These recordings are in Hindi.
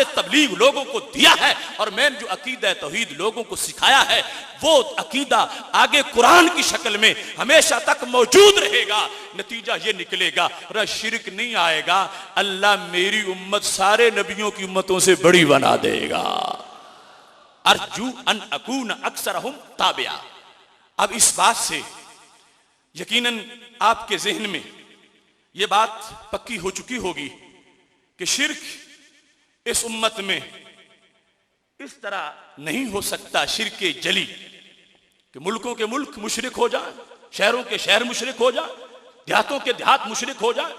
तबलीग लोगों को दिया है और मैंने जो अकीदा तौहीद लोगों को सिखाया है वो अकीदा आगे कुरान की शक्ल में हमेशा तक मौजूद रहेगा। नतीजा ये निकलेगा शिर्क नहीं आएगा, अल्लाह मेरी उम्मत सारे नबियों की उम्मतों से बड़ी बना देगा। अर्जू अन अकून अक्सरहुम ताबिया। अब इस बात से यकीनन आपके जहन में यह बात पक्की हो चुकी होगी कि शिर्क इस उम्मत में इस तरह नहीं हो सकता शिर्क के जली कि मुल्कों के मुल्क मुशरिक हो जाए, शहरों के शहर मुशरिक हो जाए, देहातों के देहात मुशरिक हो जाए।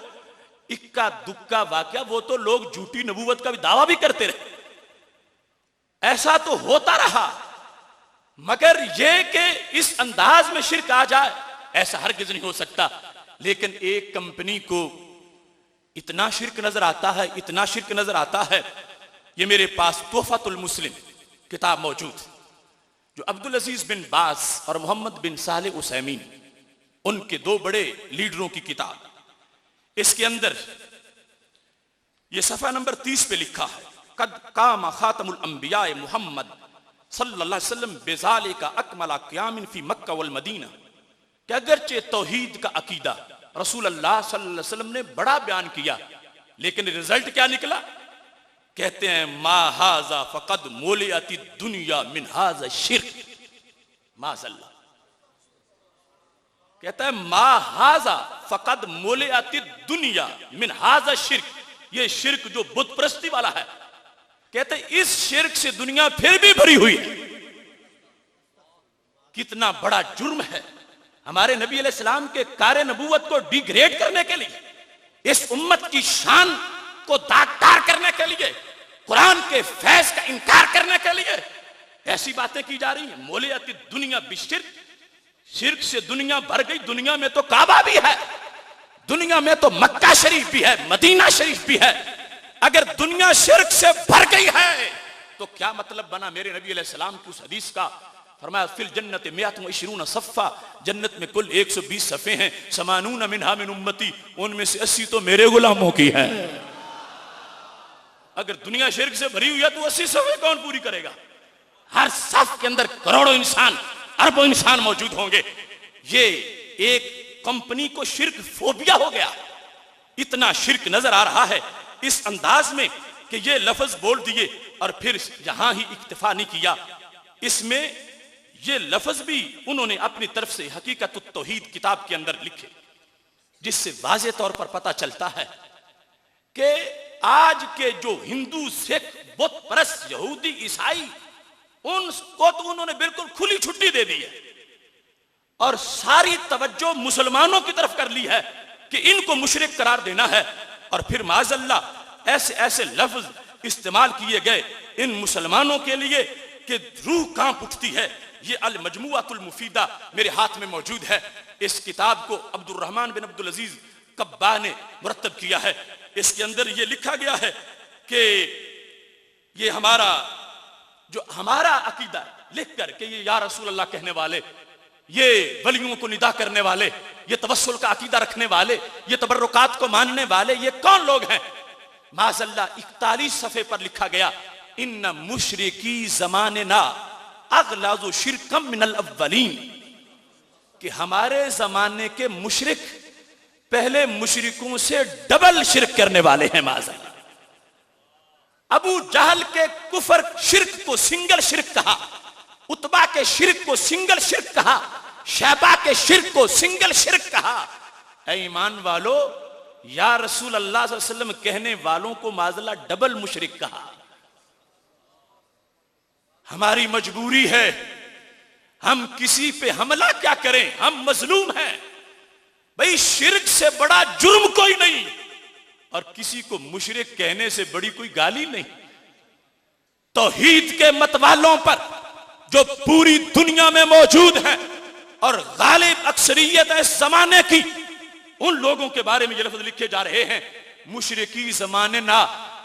इक्का दुक्का वाकया वो तो लोग झूठी नबूवत का भी दावा भी करते रहे, ऐसा तो होता रहा, मगर यह कि इस अंदाज में शिर्क आ जाए ऐसा हरगिज नहीं हो सकता। लेकिन एक कंपनी को इतना शिर्क नजर आता है, इतना शिर्क नजर आता है। ये मेरे पास तोहफतुल मुस्लिम किताब मौजूद, जो अब्दुल अजीज बिन बाज और मोहम्मद बिन सालेह उसैमीन उनके दो बड़े लीडरों की किताब। इसके अंदर यह सफा नंबर 30 पे लिखा है, कद कामा खातमुल अंबिया मुहम्मद सल्लल्लाहु अलैहि वसल्लम बिज़ालिका अकमला क़ियामिन फी मक्का वल मदीना, कि अगरचे तौहीद का अकीदा रसूल अल्लाह सल्लल्लाहु अलैहि वसल्लम ने बड़ा बयान किया, लेकिन रिजल्ट क्या निकला? कहते हैं मा हाजा फकद मोलियाती दुनिया मिन हाजा शिर्क माज़ल्ला। कहता है मा हाजा फकद मोलियाती दुनिया मिन हाजा शिर्क, ये शिर्क जो बुत परस्ती वाला है, कहते हैं इस शिर्क से दुनिया फिर भी भरी हुई है। कितना बड़ा जुर्म है हमारे नबी अलैहिस्सलाम के कारे नबूवत को डिग्रेड करने के लिए, इस उम्मत की शान को दागदार करने के लिए, कुरान के फैज का इनकार करने के लिए ऐसी बातें की जा रही हैं। मोलियाती दुनिया बिशिर्क, शिर्क से दुनिया भर गई। दुनिया में तो काबा भी है, दुनिया में तो मक्का शरीफ भी है, मदीना शरीफ भी है। अगर दुनिया शिर्क से भर गई है तो क्या मतलब बना मेरे नबी अलैहिस्सलाम की उस हदीस का? फरमाया फिल जन्नत मियातुन इशरून सफ़ा, जन्नत में कुल 120 सफ़े हैं, समानून मिनहा मिन उम्मती, उनमें से 80 तो मेरे गुलामों की हैं। अगर दुनिया शिर्क से भरी हुई है तो 80 सफ़े कौन पूरी करेगा? हर सफ के अंदर करोड़ों इंसान, अरबों इंसान मौजूद होंगे। ये एक कंपनी को शिर्क फोबिया हो गया, इतना शिर्क नजर आ रहा है इस अंदाज में कि ये लफ्ज बोल दिए और फिर यहां ही इक्तिफा नहीं किया। इसमें ये लफ्ज भी उन्होंने अपनी तरफ से हकीकत तौहीद किताब के अंदर लिखे, जिससे वाज़े तौर पर पता चलता है कि आज के जो हिंदू, सिख, बुत परस्त, यहूदी, ईसाई, उनको तो उन्होंने बिल्कुल खुली छुट्टी दे दी है और सारी तवज्जो मुसलमानों की तरफ कर ली है कि इनको मुशरिक करार देना है। और फिर माज़अल्लाह ऐसे ऐसे लफ्ज इस्तेमाल किए गए इन मुसलमानों के लिए कि रूह कांप उठती है। ये अल मजमुअतुल मुफीदा मेरे हाथ में मौजूद है। इस किताब को अब्दुल रहमान बिन अब्दुल अजीज कब्बा ने मुरत्तब किया है। इसके अंदर ये लिखा गया है कि ये हमारा अकीदा लिख कर कि ये या रसूल अल्लाह कहने वाले, ये वलियों को निदा करने वाले, ये तवस्सुल का अकीदा रखने वाले, ये तबर्रुकात को मानने वाले, ये कौन लोग हैं? माज़अल्लाह 41 सफ़े पर लिखा गया, इन्ना मुशरिकी ज़माने ना अगलाज़ु शिरकम मिनल अव्वलीन, कि हमारे जमाने के मुशरिक पहले मुशरिकों से डबल शिरक करने वाले हैं। माज़अल्लाह अबू जहल के कुफर शिरक को सिंगल शिरक कहा, उतबा के शिरक को सिंगल शिरक कहा, शैबा के शिरक को सिंगल शिरक कहा। ऐ ईमान वालो, या रसूल अल्लाह सल्लल्लाहु अलैहि वसल्लम कहने वालों को माज़अल्लाह डबल मुशरिक कहा। हमारी मजबूरी है, हम किसी पे हमला क्या करें, हम मजलूम हैं भाई। शिरक से बड़ा जुर्म कोई नहीं और किसी को मुशरिक कहने से बड़ी कोई गाली नहीं। तौहीद के मतवालों पर जो पूरी दुनिया में मौजूद है और गालिब अक्सरियत है इस जमाने की, उन लोगों के बारे में ये लफ्ज लिखे जा रहे हैं, मुशरिकी जमाने ना।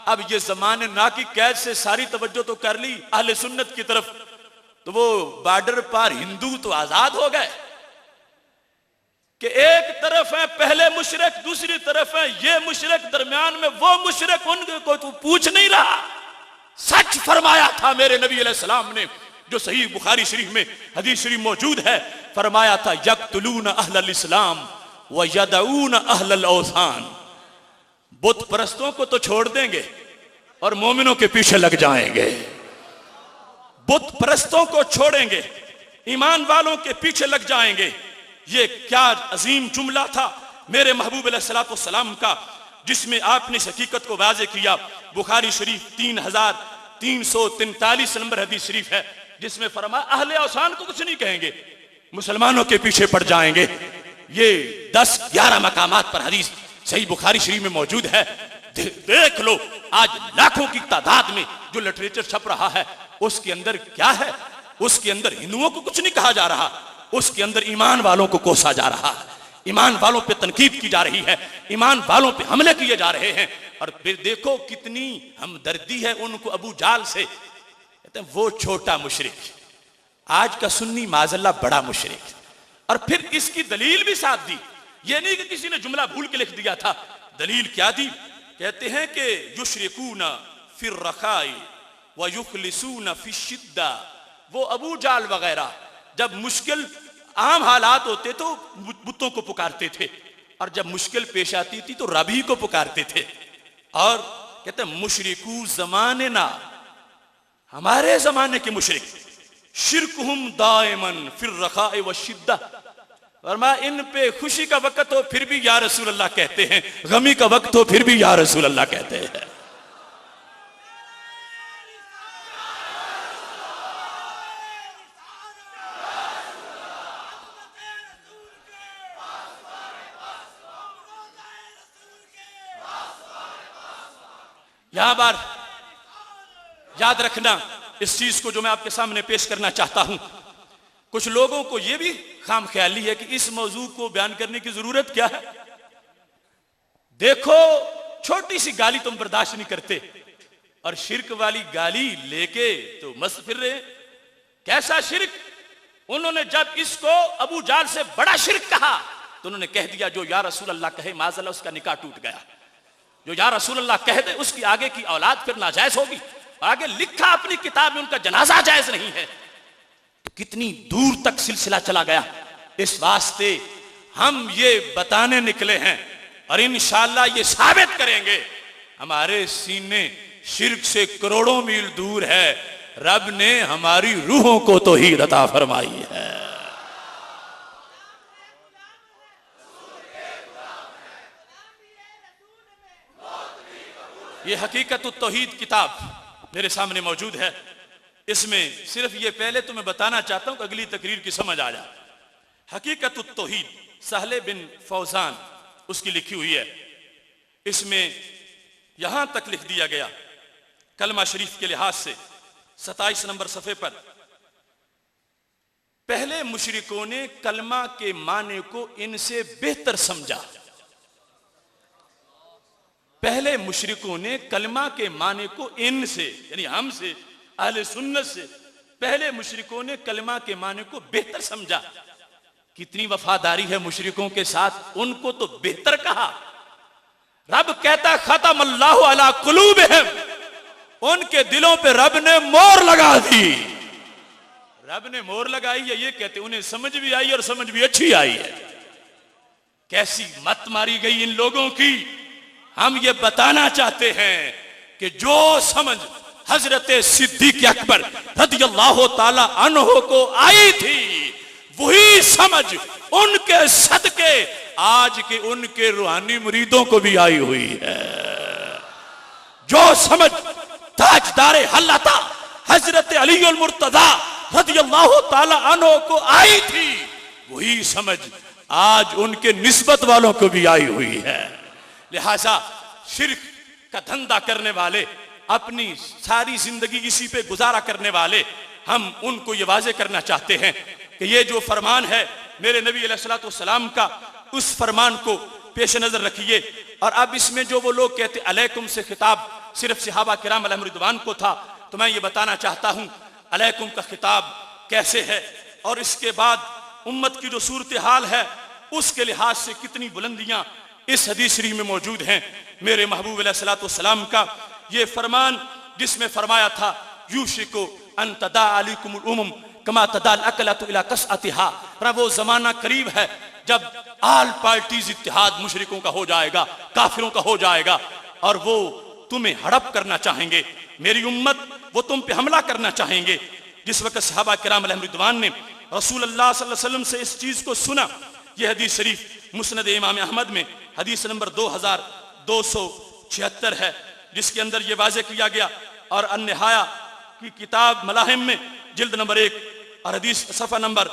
अब ये जमाने ना की कैद से सारी तवज्जो तो कर ली अहले सुन्नत की तरफ, तो वो बॉर्डर पार हिंदू तो आजाद हो गए कि एक तरफ है पहले मुशरिक, दूसरी तरफ है ये मुशरिक, दरमियान में वो मुशरिक, उनको तो पूछ नहीं रहा। सच फरमाया था मेरे नबी अलैहिस्सलाम ने, जो सही बुखारी शरीफ में हदीस शरीफ मौजूद है। फरमाया था यक़्तुलून अहलल इस्लाम व यदऊन अहलल औसान। बुत परस्तों को तो छोड़ देंगे और मोमिनों के पीछे लग जाएंगे। बुत परस्तों को छोड़ेंगे, ईमान वालों के पीछे लग जाएंगे। ये क्या अजीम जुमला था मेरे महबूब अलैहिस्सलाम का, जिसमें आपने इस हकीकत को वाज़े किया। बुखारी शरीफ 3343 नंबर हदीस शरीफ है, जिसमें फरमाया अहले औसान को कुछ नहीं कहेंगे, मुसलमानों के पीछे पड़ जाएंगे। ये 10-11 मकामात पर हदीस सही बुखारी शरीफ में मौजूद है। देख लो आज लाखों की तादाद में जो लिटरेचर छप रहा है, उसके अंदर क्या है? उसके अंदर हिंदुओं को कुछ नहीं कहा जा रहा, उसके अंदर ईमान वालों को कोसा जा रहा है, ईमान वालों पे तनकीद की जा रही है, ईमान वालों पे हमले किए जा रहे हैं। और फिर देखो कितनी हमदर्दी है उनको अबू जाल से। कहते हैं वो छोटा मुशरिक, आज का सुन्नी माज़ल्ला बड़ा मुशरिक। और फिर इसकी दलील भी साथ दी, ये नहीं कि किसी ने जुमला भूल के लिख दिया था। दलील क्या दी? कहते हैं कि युशरिकूना फिर रखाई व युखलिसूना फी शिद्दा। वो अबू जाल वगैरह जब मुश्किल आम हालात होते तो बुतों को पुकारते थे, और जब मुश्किल पेश आती थी तो रब ही को पुकारते थे। और कहते हैं मुशरिकू ज़माने ना, हमारे जमाने के मुशरिक, शिरकुहुम दाइमन फिर रखाए व शिद्दा। फरमाया इन पे खुशी का वक्त हो फिर भी या रसूल अल्लाह कहते हैं, गमी का वक्त हो फिर भी या रसूल अल्लाह कहते हैं। यहां बार याद रखना इस चीज को जो मैं आपके सामने पेश करना चाहता हूं। कुछ लोगों को यह भी खाम ख्याली है कि इस मौजू को बयान करने की जरूरत क्या है। देखो छोटी सी गाली तुम बर्दाश्त नहीं करते और शिर्क वाली गाली लेके तो मस्त फिर रहे। कैसा शिर्क? उन्होंने जब इसको अबू जाल से बड़ा शिर्क कहा तो उन्होंने कह दिया जो या रसूल अल्लाह कहे माज़अल्लाह उसका निकाह टूट गया, जो या रसूल अल्लाह कह दे उसकी आगे की औलाद फिर नाजायज होगी। आगे लिखा अपनी किताब में उनका जनाजा जायज नहीं है। तो कितनी दूर तक सिलसिला चला गया। इस वास्ते हम ये बताने निकले हैं और इंशाअल्लाह ये साबित करेंगे हमारे सीने शिर्क से करोड़ों मील दूर है। रब ने हमारी रूहों को तो ही अता फरमाई है। ये हकीकत तौहीद किताब मेरे सामने मौजूद है। इसमें सिर्फ ये पहले तो मैं बताना चाहता हूं कि अगली तकरीर की समझ आ जाए। हकीकत तौहीद सहले बिन फौजान उसकी लिखी हुई है। इसमें यहां तक लिख दिया गया कलमा शरीफ के लिहाज से 27 नंबर सफ़े पर, पहले मुशरिकों ने कलमा के माने को इनसे बेहतर समझा। पहले मुशरिकों ने कलमा के माने को इनसे यानी हमसे अहले सुन्नत से पहले मुशरिकों ने कलमा के माने को बेहतर समझा। कितनी वफादारी है मुशरिकों के साथ, उनको तो बेहतर कहा। रब कहता खतम अल्लाहु अला कुलूबिहिम, उनके दिलों पे रब ने मोहर लगा दी। रब ने मोहर लगाई है ये कहते उन्हें समझ भी आई और समझ भी अच्छी आई है। कैसी मत मारी गई इन लोगों की। हम ये बताना चाहते हैं कि जो समझ हजरत सिद्दीक अकबर रदियल्लाहु ताला अन्हु को आई थी, वही समझ उनके सदके आज के उनके रूहानी मुरीदों को भी आई हुई है। जो समझ ताजदारे हल्लाता हजरत अली अल मुर्तजा रदियल्लाहु ताला अन्हु को आई थी, वही समझ आज उनके निस्बत वालों को भी आई हुई है। लिहाजा शिर्क का धंधा करने वाले, अपनी सारी जिंदगी इसी पे गुजारा करने वाले, हम उनको ये वाजे करना चाहते हैं कि ये जो फरमान है मेरे नबी अलैहिस्सलाम का, उस फरमान को पेश नजर रखिए। और अब इसमें जो वो लोग कहते अलैकुम से खिताब सिर्फ सहाबा किराम अलैहिम रिदवान को था, तो मैं ये बताना चाहता हूँ अलैकुम का खिताब कैसे है और इसके बाद उम्मत की जो सूरत हाल है उसके लिहाज से कितनी बुलंदियां इस हदीस शरीफ में मौजूद हैं। मेरे महबूब अलैहिस्सलाम का ये फरमान जिसमें फरमाया था यूशिकु अन तदा अलैकुमुल उमम कमा तदाल अकलतु इला कसअतिहा। वो जमाना करीब है जब आल पार्टीज इत्तेहाद मुशरिकों का हो जाएगा, काफिरों का हो जाएगा, और वो तुम्हें हड़प करना चाहेंगे, मेरी उम्मत वो तुम पे हमला करना चाहेंगे। जिस वक्त सहाबा किराम अलैहिम रिदवान ने रसूल अल्लाह सल्लल्लाहु अलैहि वसल्लम से इस चीज को सुना, यह हदीस शरीफ मुस्नद इमाम अहमद में हदीस नंबर 2276 है, जिसके अंदर यह वाज़ेह किया गया। और अन्निहाया की किताब मलाहिम में जिल्द नंबर 1 और हदीस सफ़ा नंबर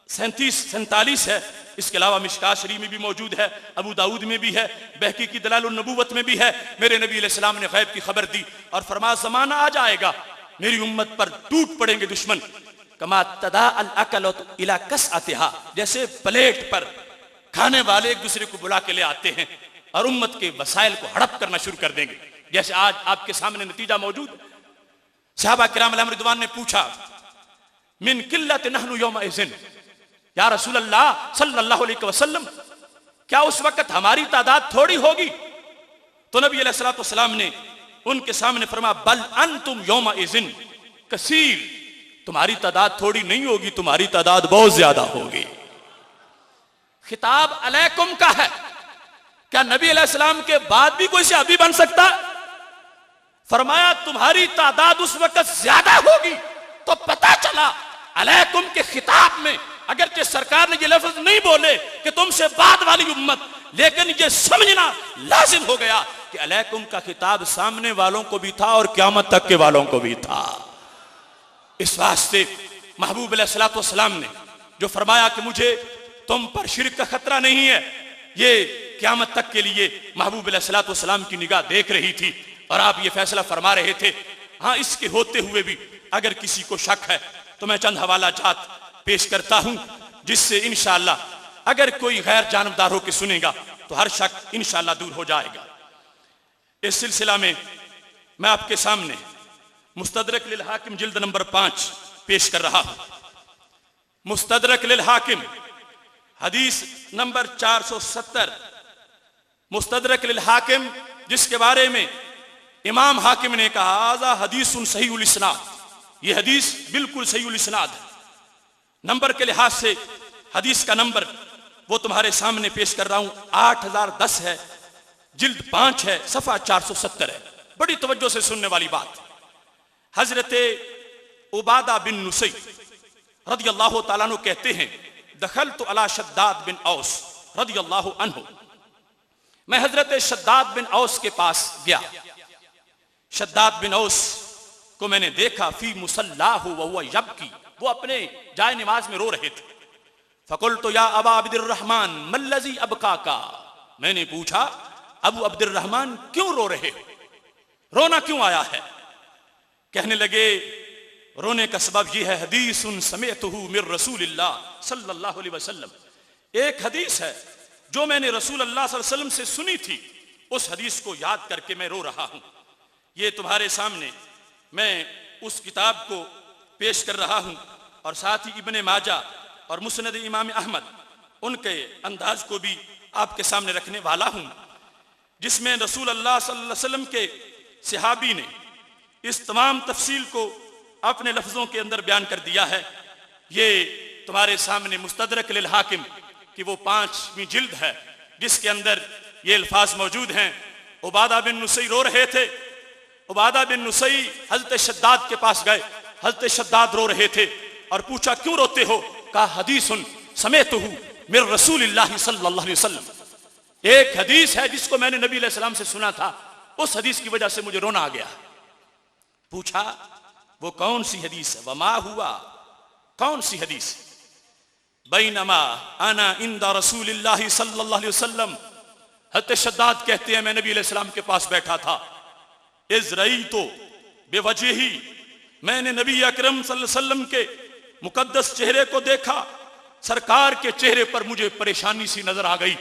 37-47 है। इसके अलावा मिशकात शरीफ में भी मौजूद है, अबू दाऊद में भी है, बहकी की दलालुन नबूवत में भी है। मेरे नबी अलैहिस्सलाम ने गैब की खबर दी और फरमाया ज़माना आ जाएगा मेरी उम्मत पर टूट पड़ेंगे दुश्मन, कमा तदा अल अकलतु इला कसअतिहा, जैसे प्लेट पर खाने वाले एक दूसरे को बुला के ले आते हैं और उम्मत के वसाइल को हड़प करना शुरू कर देंगे, जैसे आज आपके सामने नतीजा मौजूद। सहाबा किराम अलैहिम रिदवान ने पूछा, मिन किल्लत नहनु यौम इज़िन, या रसूल अल्लाह सल्लल्लाहु अलैहि वसल्लम, क्या उस वक्त हमारी तादाद थोड़ी होगी? तो नबी अलैहिस्सलातु वस्सलाम ने उनके सामने फरमाया, बल अंतुम यौम इज़िन कसीर, तुम्हारी तादाद थोड़ी नहीं होगी, तुम्हारी तादाद बहुत ज्यादा होगी। खिताब अलैकुम का है, क्या नबी अलैहिस्सलाम के बाद भी कोई सहाबी बन सकता? फरमाया तुम्हारी तादाद उस वक्त ज्यादा होगी। तो पता चला अलैकुम के खिताब में अगरचे सरकार ने ये लफ्ज नहीं बोले कि तुमसे बाद वाली उम्मत, लेकिन ये समझना लाजिम हो गया कि अलैकुम का खिताब सामने वालों को भी था और क़यामत तक के वालों को भी था। इस वास्ते महबूब अलैहिस्सलातु वस्सलाम ने जो फरमाया कि मुझे तुम पर शिर्क का खतरा नहीं है, ये क़यामत तक के लिए महबूब अलैहिस्सलातु वस्सलाम की निगाह देख रही थी और आप ये फैसला फरमा रहे थे। हाँ, इसके होते हुए भी अगर किसी को शक है तो मैं चंद हवाला जात पेश करता हूं, जिससे इंशाअल्लाह अगर कोई गैर जानबदार होकर सुनेगा तो हर शक इंशाअल्लाह दूर हो जाएगा। इस सिलसिला में मैं आपके सामने मुस्तदरक लिल हाकिम जिल्द नंबर 5 पेश कर रहा हूं। मुस्तदरक लिल हाकिम हदीस नंबर 470, मुस्तदरक लिल हाकिम, जिसके बारे में इमाम हाकिम ने कहा आज़ा हदीसुन सहीहुल इस्नाद, यह हदीस बिल्कुल सहीहुल इस्नाद है। नंबर के लिहाज से हदीस का नंबर वो तुम्हारे सामने पेश कर रहा हूं, 8010 है, जिल्द 5 है, सफ़ा 470 है। बड़ी तवज्जो से सुनने वाली बात। हजरत उबादा बिन नुसै रदियल्लाहु ताला अन्हु कहते हैं, दखलतु अला शद्दाद बिन औस रदियल्लाहु अन्हु, मैं हजरत शद्दाद बिन औस के पास गया। शद्दाद बिन औस को मैंने देखा, फी मुसल्लाहु व हुवा यबकी, वो अपने जाए नमाज में रो रहे थे। फकुल्तु या अबा अब्दुर्रहमान मल्लज़ी अबकाका, मैंने पूछा अबू अब्दुर्रहमान क्यों रो रहे हो, रोना क्यों आया है? कहने लगे रोने का सबब यह है, हदीसुन समिअतुहु मिर रसूलिल्लाह सल्लल्लाहु अलैहि वसल्लम, एक हदीस है जो मैंने रसूल अल्लाह सल्लल्लाहु अलैहि वसल्लम से सुनी थी, उस हदीस को याद करके मैं रो रहा हूं। ये तुम्हारे सामने मैं उस किताब को पेश कर रहा हूं और साथ ही इब्ने माजा और मुस्नद इमाम अहमद उनके अंदाज को भी आपके सामने रखने वाला हूं, जिसमें रसूल अल्लाह सल्लल्लाहु अलैहि वसल्लम के सहाबी ने इस तमाम तफसील को अपने लफ्जों के अंदर बयान कर दिया है। ये तुम्हारे सामने मुस्तदरक लिल हाकिम कि वो 5वीं जिल्द है, जिसके अंदर ये अल्फाज मौजूद हैं। उबादा बिन नुसै रो रहे थे। उबादा बिन नुसै हजरत शद्दाद के पास गए, हजरत शद्दाद रो रहे थे और पूछा क्यों रोते हो? कहा हदीसुन समिअतुहु मिर रसूलिल्लाह सल्लल्लाहु अलैहि वसल्लम, एक हदीस है जिसको मैंने नबी अलैहि सलाम से सुना था, उस हदीस की वजह से मुझे रोना आ गया। पूछा वो कौन सी हदीस है? वमा हुआ, कौन सी हदीस? बैनमा अना इंदा रसूलिल्लाह सल्लल्लाहु अलैहि वसल्लम, हज़रत शद्दाद कहते हैं मैं नबी अलैहि सलाम के पास बैठा था। इज़रई तो बेवजही, मैंने नबी अकरम सल्लल्लाहु अलैहि वसल्लम के मुकद्दस चेहरे को देखा, सरकार के चेहरे पर मुझे परेशानी सी नजर आ गई।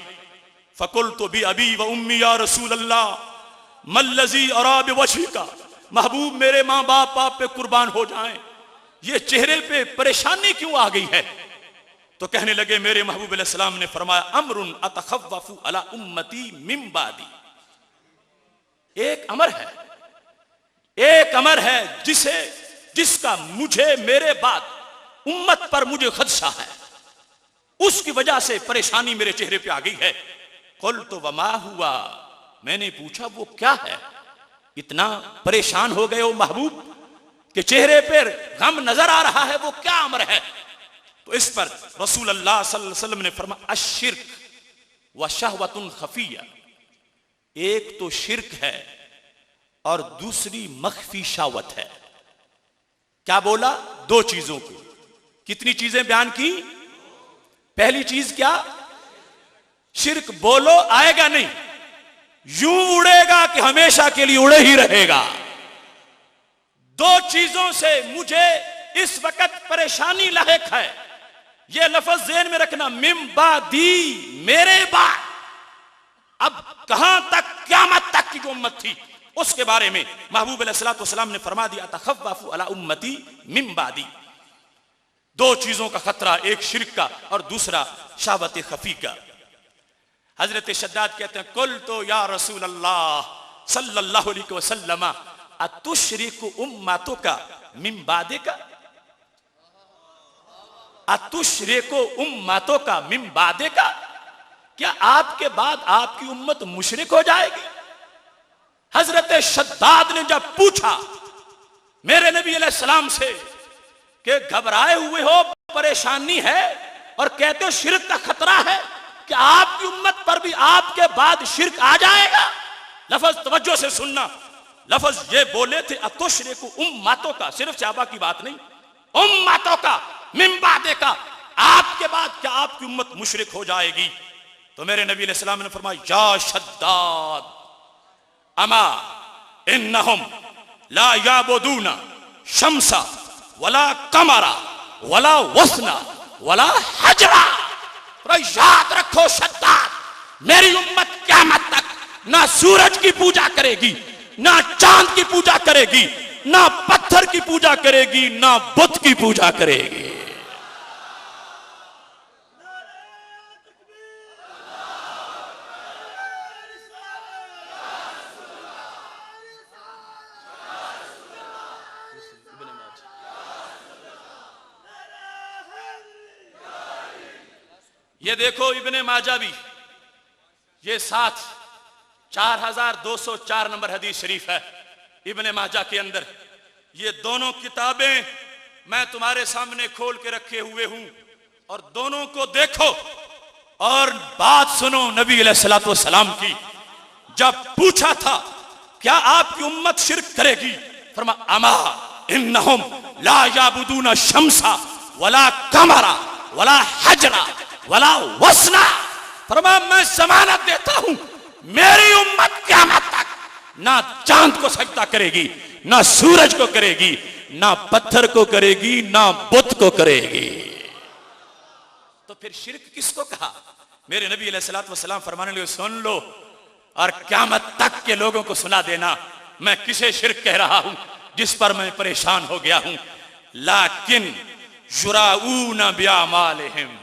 फकुल तो भी अबी व उम्मी या रसूल अल्लाह मल्लज़ी अरा बिवजहिका, महबूब मेरे माँ बाप आप पे कुर्बान हो जाएं, ये चेहरे पे परेशानी क्यों आ गई है? तो कहने लगे मेरे महबूब अलैहिस्सलाम ने फरमाया अमरुन अतखव्वफु अला उम्मती मिन बादी, एक अमर है, एक अमर है जिसका मुझे मेरे बाद उम्मत पर मुझे खदशा है, उसकी वजह से परेशानी मेरे चेहरे पे आ गई है। कुल तो वमा हुआ, मैंने पूछा वो क्या है? इतना परेशान हो गए हो महबूब के चेहरे पर गम नजर आ रहा है, वो क्या अमर है? तो इस पर रसूल अल्लाह सल्लल्लाहु अलैहि वसल्लम ने फरमाया अश्शिर्क व शहवतुन खफिया, एक तो शिर्क है और दूसरी मख्फी शावत है। क्या बोला? दो चीजों को। कितनी चीजें बयान की? पहली चीज क्या? शिर्क बोलो आएगा नहीं, यूं उड़ेगा कि हमेशा के लिए उड़े ही रहेगा। दो चीजों से मुझे इस वक्त परेशानी लायक है, यह लफ्ज ज़हन में रखना, मिम्बादी, मेरे बाद। अब कहां तक? क़यामत तक की जो उम्मत थी उसके बारे में महबूब अलैहिस्सलातु वस्सलाम ने फरमा दिया तखव्वफु अला उम्मती मिम्बादी। दो चीजों का खतरा, एक शिर्क का और दूसरा शावत खफी का। हजरत शद्दाद कहते हैं कुल तो या रसूल अल्लाह सल्लल्लाहु अलैहि वसल्लम अतुशरिकु उम्मतुका मिन बादिका, अतुशरिकु उम्मतुका मिन बादिका, क्या आपके बाद आपकी उम्मत मुशरिक हो जाएगी? हजरत शद्दाद ने जब पूछा मेरे नबी अलैहिस्सलाम से कि घबराए हुए हो, परेशानी है और कहते हो शिर्क का खतरा है, कि आपकी उम्मत पर भी आपके बाद शिर्क आ जाएगा? लफ्ज तवज्जो से सुनना, लफ्ज ये बोले थे अतुशरिकु उम्मतों का, सिर्फ सहाबा की बात नहीं, उम्मतों का मिन बादे का, आपके बाद क्या आपकी उम्मत मुशरिक हो जाएगी? तो मेरे नबी अलैहि सलाम ने फरमाया या शद्दाद अमा इन्नहुम ला याबुदूना शम्सा वला कमरा वला वसना वला हजरा। याद रखो शद्दाद, मेरी उम्मत क़यामत तक ना सूरज की पूजा करेगी, ना चांद की पूजा करेगी, ना पत्थर की पूजा करेगी, ना बुत की पूजा करेगी। ये देखो इब्ने माजा भी, ये साथ 4204 नंबर हदीस शरीफ है इब्ने माजा के अंदर। ये दोनों किताबें मैं तुम्हारे सामने खोल के रखे हुए हूं और दोनों को देखो और बात सुनो नबी अलैहिस्सलातु वस्सलाम की। जब पूछा था क्या आपकी उम्मत शिर्क करेगी, फरमा अमा इन्नहुम ला याबुदूना शम्सा वला कमरा वला हजरा वला वसना। फरमा मैं जमानत देता हूं मेरी उम्मत क़यामत तक ना चांद को सजदा करेगी, ना सूरज को करेगी, ना पत्थर को करेगी, ना बुत को करेगी। तो फिर शिर्क किसको कहा? मेरे नबी अलैहिस्सलातु वस्सलाम फरमाने लगे सुन लो और क़यामत तक के लोगों को सुना देना मैं किसे शिर्क कह रहा हूं, जिस पर मैं परेशान हो गया हूं। लाकिन युराऊना बिअमालिहिम,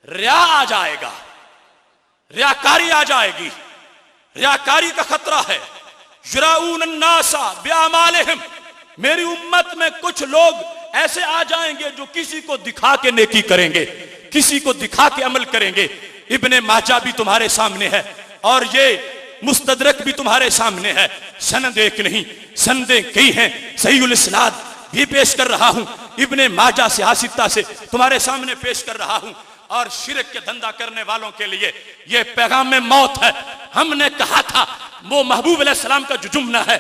रिया आ जाएगा, रियाकारी आ जाएगी, रियाकारी का खतरा है। युराऊन अन्नासा बिअमालिहिम, मेरी उम्मत में कुछ लोग ऐसे आ जाएंगे जो किसी को दिखा के नेकी करेंगे, किसी को दिखा के अमल करेंगे। इब्ने माजा भी तुम्हारे सामने है और ये मुस्तदरक भी तुम्हारे सामने है। सनद एक नहीं, सनदे कई हैं, सहीहुल इस्नाद भी पेश कर रहा हूं, इब्ने माजा से हासिता से तुम्हारे सामने पेश कर रहा हूं। और शिरक के धंधा करने वालों के लिए यह पैगाम में मौत है। हमने कहा था वो महबूब अलैहिस्सलाम का जो जुमला है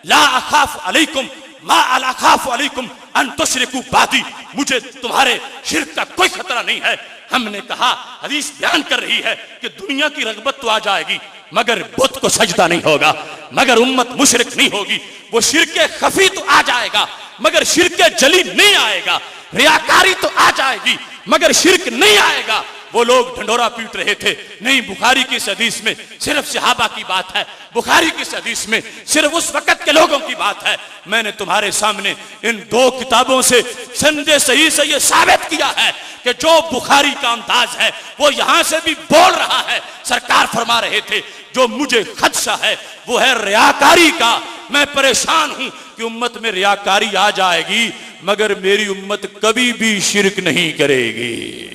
ला अखाफ अलैकुम मा अला अखाफ अलैकुम अन तुशरिकू बादी, मुझे तुम्हारे शिर्क का कोई खतरा नहीं है। हमने कहा हदीस बयान कर रही है कि दुनिया की रगबत तो आ जाएगी मगर बुत को सजदा नहीं होगा, मगर उम्मत मुशरिक नहीं होगी। वो शिर्क खफी तो आ जाएगा मगर शिर्क जली नहीं आएगा, रियाकारी तो आ जाएगी मगर शिर्क नहीं आएगा, वो लोग ढंढोरा पीट रहे थे, नहीं बुखारी की इस हदीस में सिर्फ सहाबा की बात है, बुखारी की इस हदीस में सिर्फ उस वक्त के लोगों की बात है। मैंने तुम्हारे सामने इन दो किताबों से संदे सही से ये साबित किया है कि जो बुखारी का अंदाज है वो यहां से भी बोल रहा है। सरकार फरमा रहे थे जो मुझे खदशा है वो है रियाकारी का। मैं परेशान हूं कि उम्मत में रियाकारी आ जाएगी मगर मेरी उम्मत कभी भी शिरक नहीं करेगी।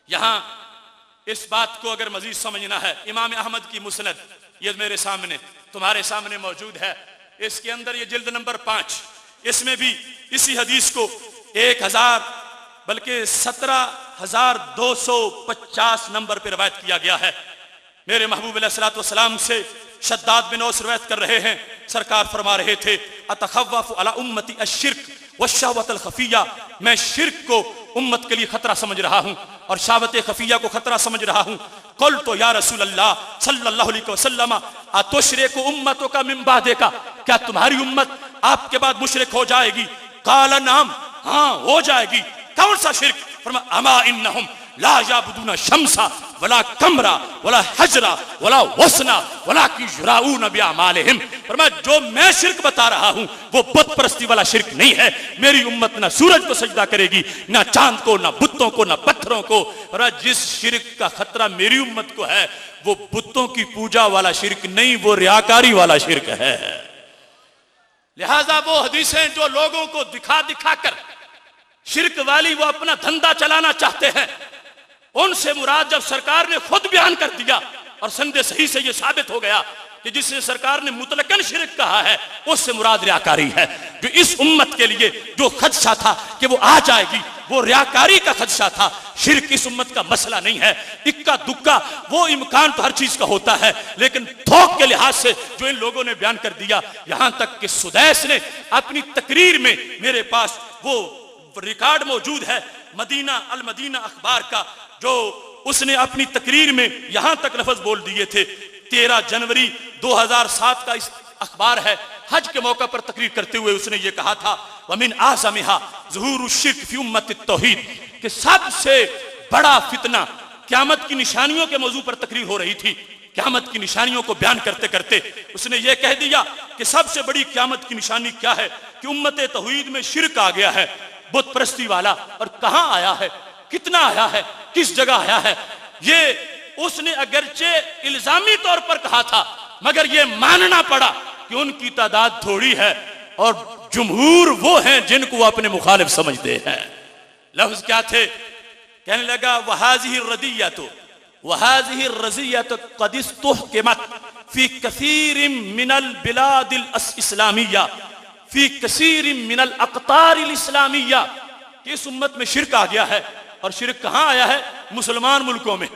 यहां इस बात को अगर मजीद समझना है, इमाम अहमद की मुसनद ये मेरे सामने तुम्हारे सामने मौजूद है, इसके अंदर ये जिल्द नंबर 5, इसमें भी इसी हदीस को 1000 बल्कि 17,250 नंबर पर रवायत किया गया है। मेरे महबूब अलैहिस्सलातु वस्सलाम से शद्दाद बिन औस रवायत कर रहे हैं, सरकार फरमा रहे थे अतखव्वफु अला उम्मती अश्शिर्क वश्शहवतल खफिया, मैं शिर्क को उम्मत के लिए खतरा समझ रहा हूं और शहवत खफिया को खतरा समझ रहा हूं। कुल तो या रसूल अल्लाह सल्लल्लाहु अलैहि वसल्लम अतुशरिकु उम्मतों का मिन बादिका, क्या तुम्हारी उम्मत आपके बाद मुशरिक हो जाएगी? काला नाम, हाँ हो जाएगी। कौन सा शिर्क? फरमा अमा इन्नहुम ला याबुदूना शम्सा वला कमरा वला हजरा वला वसना वला की जुराऊन बिअमालिहिम। फरमा जो मैं शिर्क बता रहा हूं वो बुत परस्ती वाला शिर्क नहीं है। मेरी उम्मत ना सूरज को सजदा करेगी, ना चांद को, ना बुतों को, ना पत्थरों को। फरमा जिस शिर्क का खतरा मेरी उम्मत को है वो बुतों की पूजा वाला शिर्क नहीं, वो रियाकारी वाला शिर्क है। लिहाजा वो हदीसें जो लोगों को दिखा दिखा कर शिर्क वाली वो अपना धंधा चलाना चाहते हैं, उनसे मुराद जब सरकार ने खुद बयान कर दिया और संदे सही से यह साबित हो गया कि जिससे सरकार ने मुतलकन शिर्क कहा है उससे मुराद रियाकारी है। जो इस उम्मत के लिए जो खदशा था कि वो आ जाएगी वो रियाकारी का खदशा था। शिर्क इस उम्मत का मसला नहीं है। इक्का दुक्का वो इम्कान तो हर चीज का होता है, लेकिन थोक के लिहाज से जो इन लोगों ने बयान कर दिया, यहां तक कि सुदैस ने अपनी तकरीर में, मेरे पास वो रिकॉर्ड मौजूद है मदीना अल मदीना अखबार का, जो उसने अपनी तकरीर में यहां तक लफ्ज बोल दिए थे। 13 जनवरी 2007 का इस अखबार है, हज के मौका पर तकरीर करते हुए उसने ये कहा था वमिन आज़मिहा ज़ुहूरु शिर्क फी उम्मत तौहीद, कि सबसे बड़ा फितना क़यामत की निशानियों के मौजू पर तकरीर हो रही थी। क़यामत की निशानियों को बयान करते करते उसने ये कह दिया कि सबसे बड़ी क़यामत की निशानी क्या है कि उम्मत तौहीद में शिर्क आ गया है, बुत परस्ती वाला। और कहां आया है, कितना आया है, किस जगह आया है, ये उसने अगरचे इल्जामी तौर पर कहा था मगर ये मानना पड़ा कि उनकी तादाद थोड़ी है और जमहूर वो हैं जिनको वो अपने मुखालिफ समझते हैं। लफ्ज क्या थे? कहने लगा वहाज़िही रज़ियतु क़द इस्तुहकिमत फी कसीरिन मिनल बिलादिल इस्लामिया फी कसीरिन मिनल अक़तारिल इस्लामिया, कि इस उम्मत में शिर्क आ गया है। और शिर्क कहां आया है? मुसलमान मुल्कों में।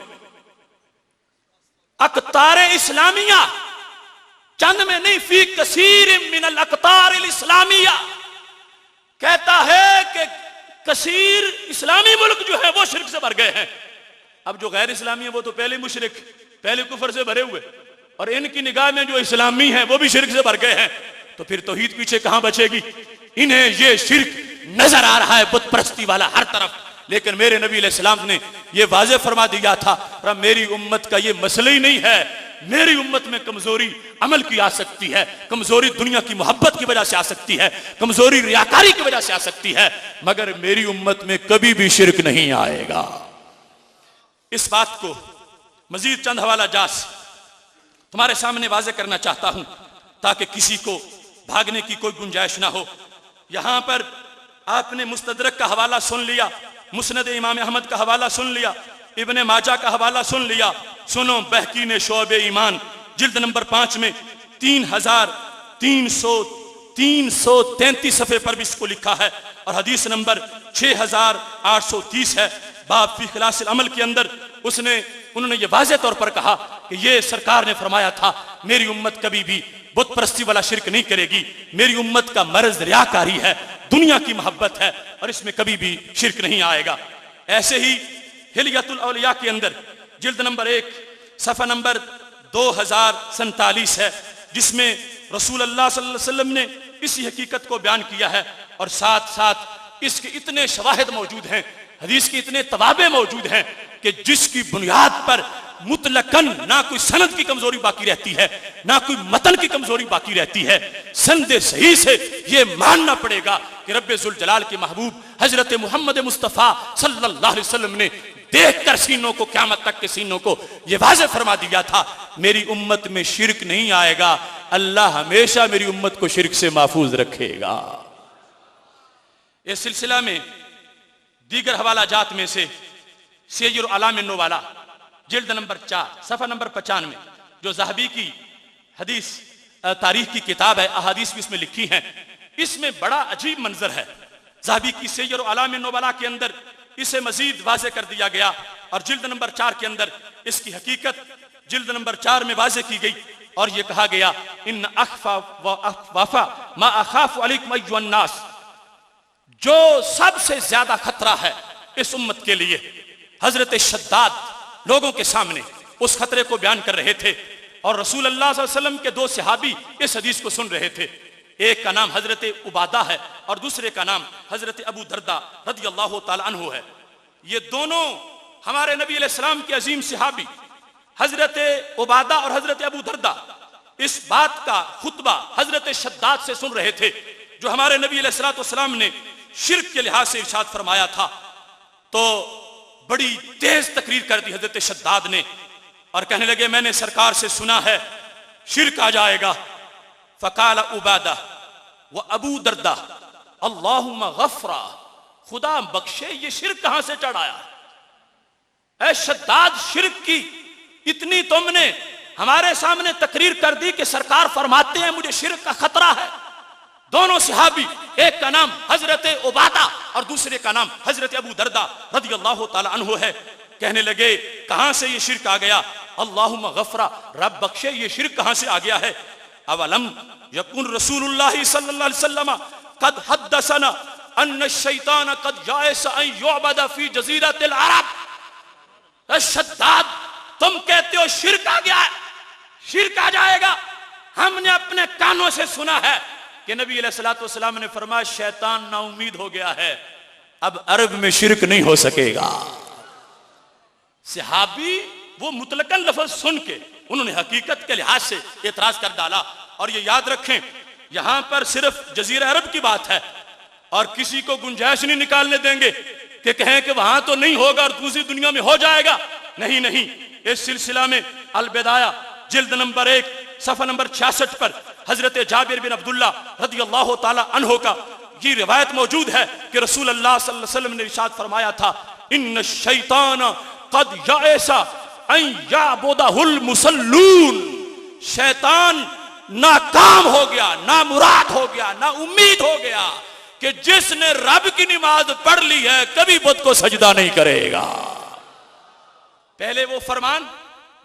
अक़तारे इस्लामिया, चंद में नहीं, फी कसीरिन मिनल अक़तारिल इस्लामिया, कहता है कि कसीर इस्लामी मुल्क जो है वो शिर्क से भर गए हैं। अब जो गैर इस्लामी है वो तो पहले मुशरिक, पहले कुफर से भरे हुए, और इनकी निगाह में जो इस्लामी है वो भी शिर्क से भर गए हैं। तो फिर तौहीद पीछे कहां बचेगी? इन्हें ये शिर्क नजर आ रहा है बुत परस्ती वाला हर तरफ, लेकिन मेरे नबी अलैहिस्सलाम ने ये वाज़ेह फरमा दिया था मेरी उम्मत का ये मसला ही नहीं है। मेरी उम्मत में कमजोरी अमल की आ सकती है, कमजोरी दुनिया की मोहब्बत की वजह से आ सकती है, कमजोरी रियाकारी की वजह से आ सकती है, मगर मेरी उम्मत में कभी भी शिर्क नहीं आएगा। इस बात को मजीद चंद हवाला जास तुम्हारे सामने वाज़ेह करना चाहता हूं ताकि किसी को भागने की कोई गुंजाइश ना हो। यहां पर आपने मुस्तदरक का हवाला सुन लिया, मुस्नद इमाम अहमद का हवाला सुन लिया, इब्ने माजा का हवाला सुन लिया। सुनो बहकी ने शोबे ईमान जिल्द नंबर 5 में 3333 सफ़े पर भी इसको लिखा है और हदीस नंबर 6830 है। बाब फी खिलासिल अमल के अंदर उन्होंने ये वाज़ेह तौर पर कहा कि ये सरकार ने फरमाया था मेरी उम्मत कभी भी बुत परस्ती वाला शिर्क नहीं करेगी, मेरी उम्मत का मर्ज रियाकारी है, दुनिया की मोहब्बत है और इसमें कभी भी शिर्क नहीं आएगा। ऐसे ही हिलियतुल औलिया के अंदर जिल्द नंबर 1 सफ़ा नंबर 2047 है, जिसमें रसूल अल्लाह सल्लल्लाहु अलैहि वसल्लम ने इसी हकीकत को बयान किया है और साथ साथ इसके इतने शवाहिद मौजूद हैं। हदीस के इतने तवाबे मौजूद हैं कि जिसकी बुनियाद पर मुतलकन ना कोई सनद की कमजोरी बाकी रहती है, ना कोई मतन की कमजोरी बाकी रहती है। सनद सही से ये मानना पड़ेगा कि रब्बे जुल जलाल के महबूब हजरत मोहम्मद मुस्तफ़ा सल्लल्लाहु अलैहि वसल्लम ने देखकर सीनों को, क़यामत तक के सीनों को ये वाज़ेह फरमा दिया था, मेरी उम्मत में शिरक नहीं आएगा, अल्लाह हमेशा मेरी उम्मत को शिरक से महफूज रखेगा। इस सिलसिला में दीगर हवाला जात में से सियर अलाम नोवाला जिल्द नंबर 4 सफ़ा नंबर 95 जो ज़हबी की हदीस तारीख की किताब है, अहादीस भी इसमें लिखी हैं, इसमें बड़ा अजीब मंजर है। ज़हबी की सियर अलाम नोवाला के अंदर इसे मजीद वाज़े कर दिया गया और जिल्द नंबर 4 के अंदर इसकी हकीकत जिल्द नंबर 4 में वाज़े की गई और ये कहा गया इन अखफा व अखवाफा मा अखाफ अलैकुम अय्युहन नास, जो सबसे ज्यादा खतरा है इस उम्मत के लिए। हजरत शद्दाद लोगों के सामने उस खतरे को बयान कर रहे थे और रसूल अल्लाह सल्लल्लाहु अलैहि वसल्लम के दो सहाबी इस हदीस को सुन रहे थे। एक का नाम हजरत उबादा है और दूसरे का नाम हजरत अबू दरदा रदियल्लाहु ताला अन्हु है। ये दोनों हमारे नबी अलैहिस्सलाम के अजीम सहाबी हजरत उबादा और हजरत अबू दरदा इस बात का खुतबा हजरत शद्दाद से सुन रहे थे जो हमारे नबी अलैहिस्सलाम ने शिर्क के लिहाज से इरशाद फरमाया था। तो बड़ी तेज तकरीर कर दी हजरत शद्दाद ने और कहने लगे मैंने सरकार से सुना है शिर्क आ जाएगा। फ़काल उबादा व अबू दरदा अल्लाहुम्मा गफ़रा, खुदा बख्शे ये शिर्क कहां से चढ़ आया? ऐ शद्दाद, शिर्क की इतनी तुमने हमारे सामने तकरीर कर दी कि सरकार फरमाते हैं मुझे शिर्क का खतरा है। दोनों सहाबी, एक का नाम हजरत उबादा और दूसरे का नाम हजरत अबू दरदा रदियल्लाहु ताला अन्हु है, कहने लगे कहां से ये शिर्क आ गया? अल्लाहुम्मा गफ़रा, रब बख्शे ये शिर्क कहां से आ गया है? अवलम यकुन रसूलुल्लाह सल्लल्लाहु अलैहि वसल्लम कद हद्दसना अन्न शैतान कद जायस अन युअबद फी जज़ीरतिल अरब। शद्दाद, तुम कहते हो शिर्क आ गया है, शिर्क आ जाएगा। हमने अपने कानों से सुना है कि नबी अलैहिस्सलातु वस्सलाम ने फरमाया शैतान नाउमीद हो गया है, अब अरब में शिर्क नहीं हो सकेगा। सहाबी वो मुतलकन लफ्ज सुन के उन्होंने हकीकत के लिहाज से एतराज कर डाला। और ये याद रखें यहां पर सिर्फ जजीरा अरब की बात है और किसी को गुंजाइश नहीं निकालने देंगे कि कहें कि वहां तो नहीं होगा और दूसरी दुनिया में हो जाएगा। नहीं नहीं, इस सिलसिला में अलबिदाया जिल्द नंबर 1 सफ़ा नंबर 66 पर हजरत जाबिर बिन अब्दुल्ला रदियल्लाहु ताला अन्हु का ये रिवायत मौजूद है कि रसूल अल्लाह सल्लल्लाहु अलैहि वसल्लम ने इरशाद फरमाया था इन्न शैतान कद याएसा अन याबुदहुल मुसल्लून, शैतान नाकाम हो गया, ना मुराद हो गया, ना उम्मीद हो गया कि जिसने रब की नमाज पढ़ ली है कभी बुत को सजदा नहीं करेगा। पहले वो फरमान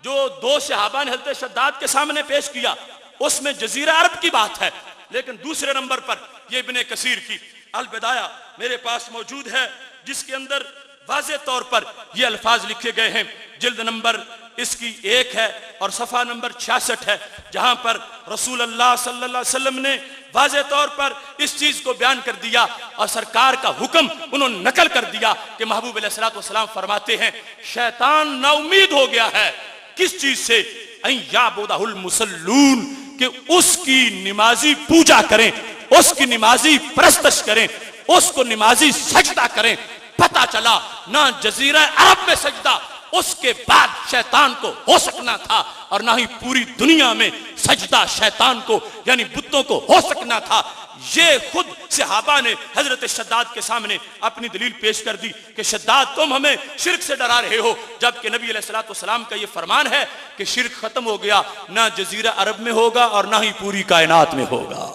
जो दो सहाबा ने हज़रत शद्दाद के सामने पेश किया उसमें जजीरा अरब की बात है, लेकिन दूसरे नंबर पर यह इब्ने कसीर की अलबिदाया मेरे पास मौजूद है जिसके अंदर वाज़े तौर पर ये अल्फाज लिखे गए हैं। जिल्द नंबर इसकी 1 है और सफ़ा नंबर 66 है, जहां पर रसूल अल्लाह सल्लल्लाहु अलैहि वसल्लम ने वाज़े तौर पर इस चीज को बयान कर दिया और सरकार का हुक्म उन्होंने नकल कर दिया कि महबूब अलैहिस्सलातु वस्सलाम फरमाते हैं शैतान नाउमीद हो गया है किस चीज से? अन याबुदहुल मुसल्लून, कि उसकी नमाजी पूजा करें, उसकी नमाजी परस्तश करें, उसको नमाजी सजदा करें। पता चला ना जजीरा अरब में सजदा उसके बाद शैतान को हो सकना था और ना ही पूरी दुनिया में सजदा शैतान को यानी बुतों को हो सकना था। ये खुद सहाबा ने हजरत शद्दाद के सामने अपनी दलील पेश कर दी कि शद्दाद तुम हमें शिर्क से डरा रहे हो, जबकि नबी अलैहिस्सलातु वस्सलाम का ये फरमान है कि शिर्क खत्म हो गया, ना जजीरा अरब में होगा और ना ही पूरी कायनात में होगा।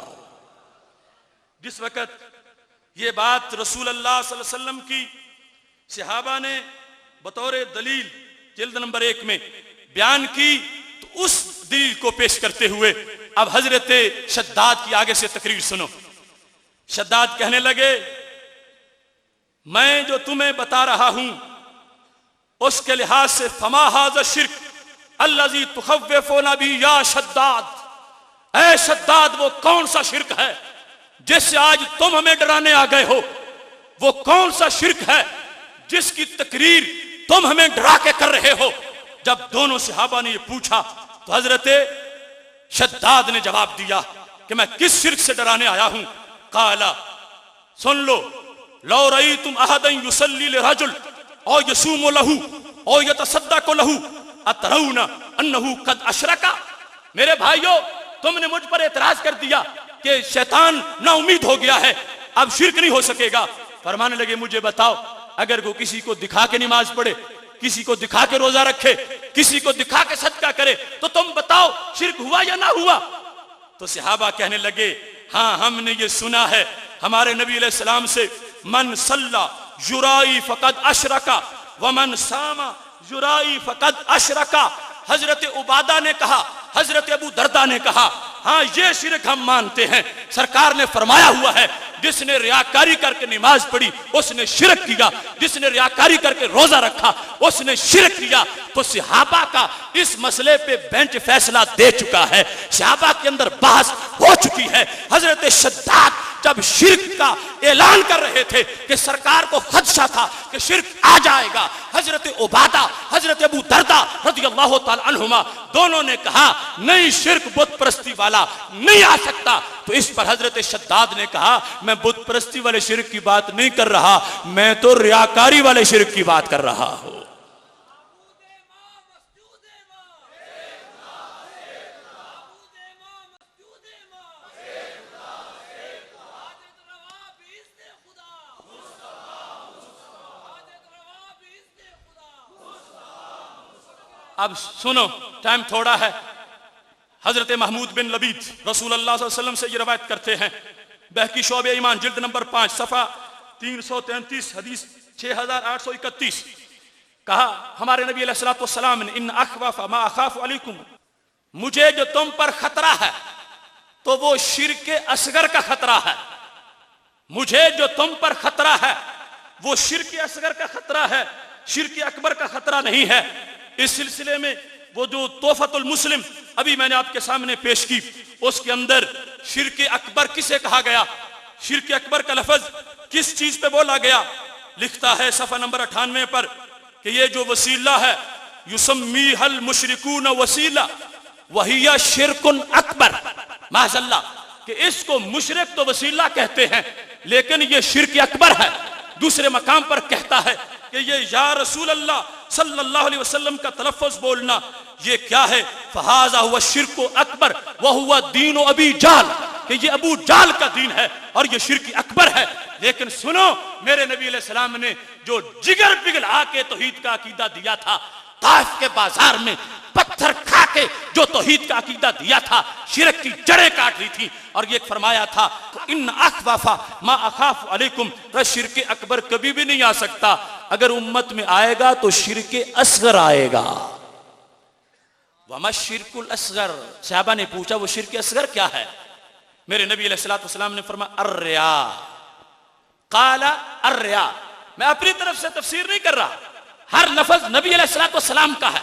जिस वक्त ये बात रसूल अल्लाह सल्लल्लाहु अलैहि वसल्लम की सहाबा ने बतौर दलील जिल्द नंबर 1 में बयान की, तो उस दलील को पेश करते हुए अब हजरत शद्दाद की आगे से तकरीर सुनो। शद्दाद कहने लगे मैं जो तुम्हें बता रहा हूं उसके लिहाज से फमा हाज़ा शिर्क अल्लज़ी तुखव्विफूना भी या शद्दाद, ऐ शद्दाद वो कौन सा शिर्क है जिससे आज तुम हमें डराने आ गए हो? वो कौन सा शिर्क है जिसकी तकरीर तुम हमें डरा के कर रहे हो। जब दोनों सहाबा ने ये पूछा तो हजरत शद्दाद ने जवाब दिया कि मैं किस शिर्क से डराने आया हूं। काला, सुन लो, लौ रई तुम अहदन युसल्ली लिरजुल औ यसूमु लहू औ यतसद्दक़ु लहू अतरौना अन्नहु कद अशरका। मेरे भाइयों, तुमने मुझ पर एतराज कर दिया कि शैतान ना उम्मीद हो गया है, अब शिर्क नहीं हो सकेगा। फरमाने लगे, मुझे बताओ, अगर को किसी को दिखा के नमाज पढ़े, किसी को दिखा के रोजा रखे, किसी को दिखा के सदका करे, तो तुम बताओ शिर्क हुआ या ना हुआ? तो सहाबा कहने लगे, हाँ हमने ये सुना है हमारे नबी अलैहिस्सलाम से, मन सल्ला जुराई फकद अशरका व मन सामा जुराई फकद अशरका। हजरत उबादा ने कहा, हजरत अबू दरदा ने कहा, हाँ ये शिरक हम मानते हैं। सरकार ने फरमाया हुआ है, जिसने रियाकारी करके नमाज पढ़ी उसने शिरक किया, जिसने रियाकारी करके रोजा रखा उसने शिरक किया। तो सहाबा का इस मसले पे बेंच फैसला दे चुका है, सहाबा के अंदर बहस हो चुकी है। हजरत शद्दाद जब शिर्क का ऐलान कर रहे थे कि सरकार को खदशा था कि शिर्क आ जाएगा, हजरत उबादा, हजरत अबू दरदा रज़ियल्लाहु ताला अन्हुमा दोनों ने कहा, नहीं शिर्क बुत परस्ती वाला नहीं आ सकता। तो इस पर हजरत शद्दाद ने कहा, मैं बुत परस्ती वाले शिर्क की बात नहीं कर रहा, मैं तो रियाकारी वाले शिर्क की बात कर रहा हूं। अब सुनो, टाइम थोड़ा है। हजरत महमूद बिन लबीद रसूलुल्लाह सल्लल्लाहु अलैहि वसल्लम से ये रवायत करते हैं, बहकी शोबे ईमान जिल्द नंबर 5 सफ़ा 333 हदीस 6831, कहा हमारे नबी अलैहिस्सलातु वस्सलाम ने, इन अखवाफ मा अखाफु अलैकुम, मुझे जो तुम पर खतरा है तो वो शिर्क असगर का खतरा है। मुझे जो तुम पर खतरा है वो शिर्क असगर का खतरा है, शिर्क अकबर का खतरा नहीं है। इस सिलसिले में वो जो तोहफतुल मुस्लिम अभी मैंने आपके सामने पेश की, उसके अंदर शिर्क अकबर किसे कहा गया, शिर्क अकबर का लफ्ज किस चीज पे बोला गया, लिखता है सफ़ा नंबर 98 पर कि ये जो वसीला है, युसम्मीहल मुशरिकून वसीला वहिया शिर्कुन अकबर, माज़अल्लाह, कि इसको मुशरिक तो वसीला कहते हैं लेकिन ये शिर्क अकबर है। दूसरे मकाम पर कहता है कि ये या रसूल अल्लाह सल्लल्लाहु अलैहि वसल्लम का तलफ़्फ़ुज़ बोलना ये क्या है, फ़हाज़ा हुवा शिर्क अकबर व हुवा दीन अबी जाल, कि ये अबू जाल का दीन है और ये शिर्क अकबर है। लेकिन सुनो, मेरे नबी अलैहिस्सलाम ने जो जिगर पिघला के तौहीद का अकीदा दिया था, ताइफ के बाजार में पत्थर खा के जो तौहीद का अकीदा दिया था, शिरक की जड़ें काट ली थी और ये फरमाया था, इन अखवाफा मा अखाफ अलैकुम, शिर्क अकबर कभी भी नहीं आ सकता, अगर उम्मत में आएगा तो शिर्क असगर आएगा। वमा शिर्कुल असगर, सहाबा ने पूछा वो शिर्क असगर क्या है? मेरे नबी अलैहिस्सलातु वस्सलाम ने फरमाया अर्रिया, काला अर्रिया। मैं अपनी तरफ से तफसीर नहीं कर रहा, हर लफ्ज नबी अलैहिस्सलातु वस्सलाम का है।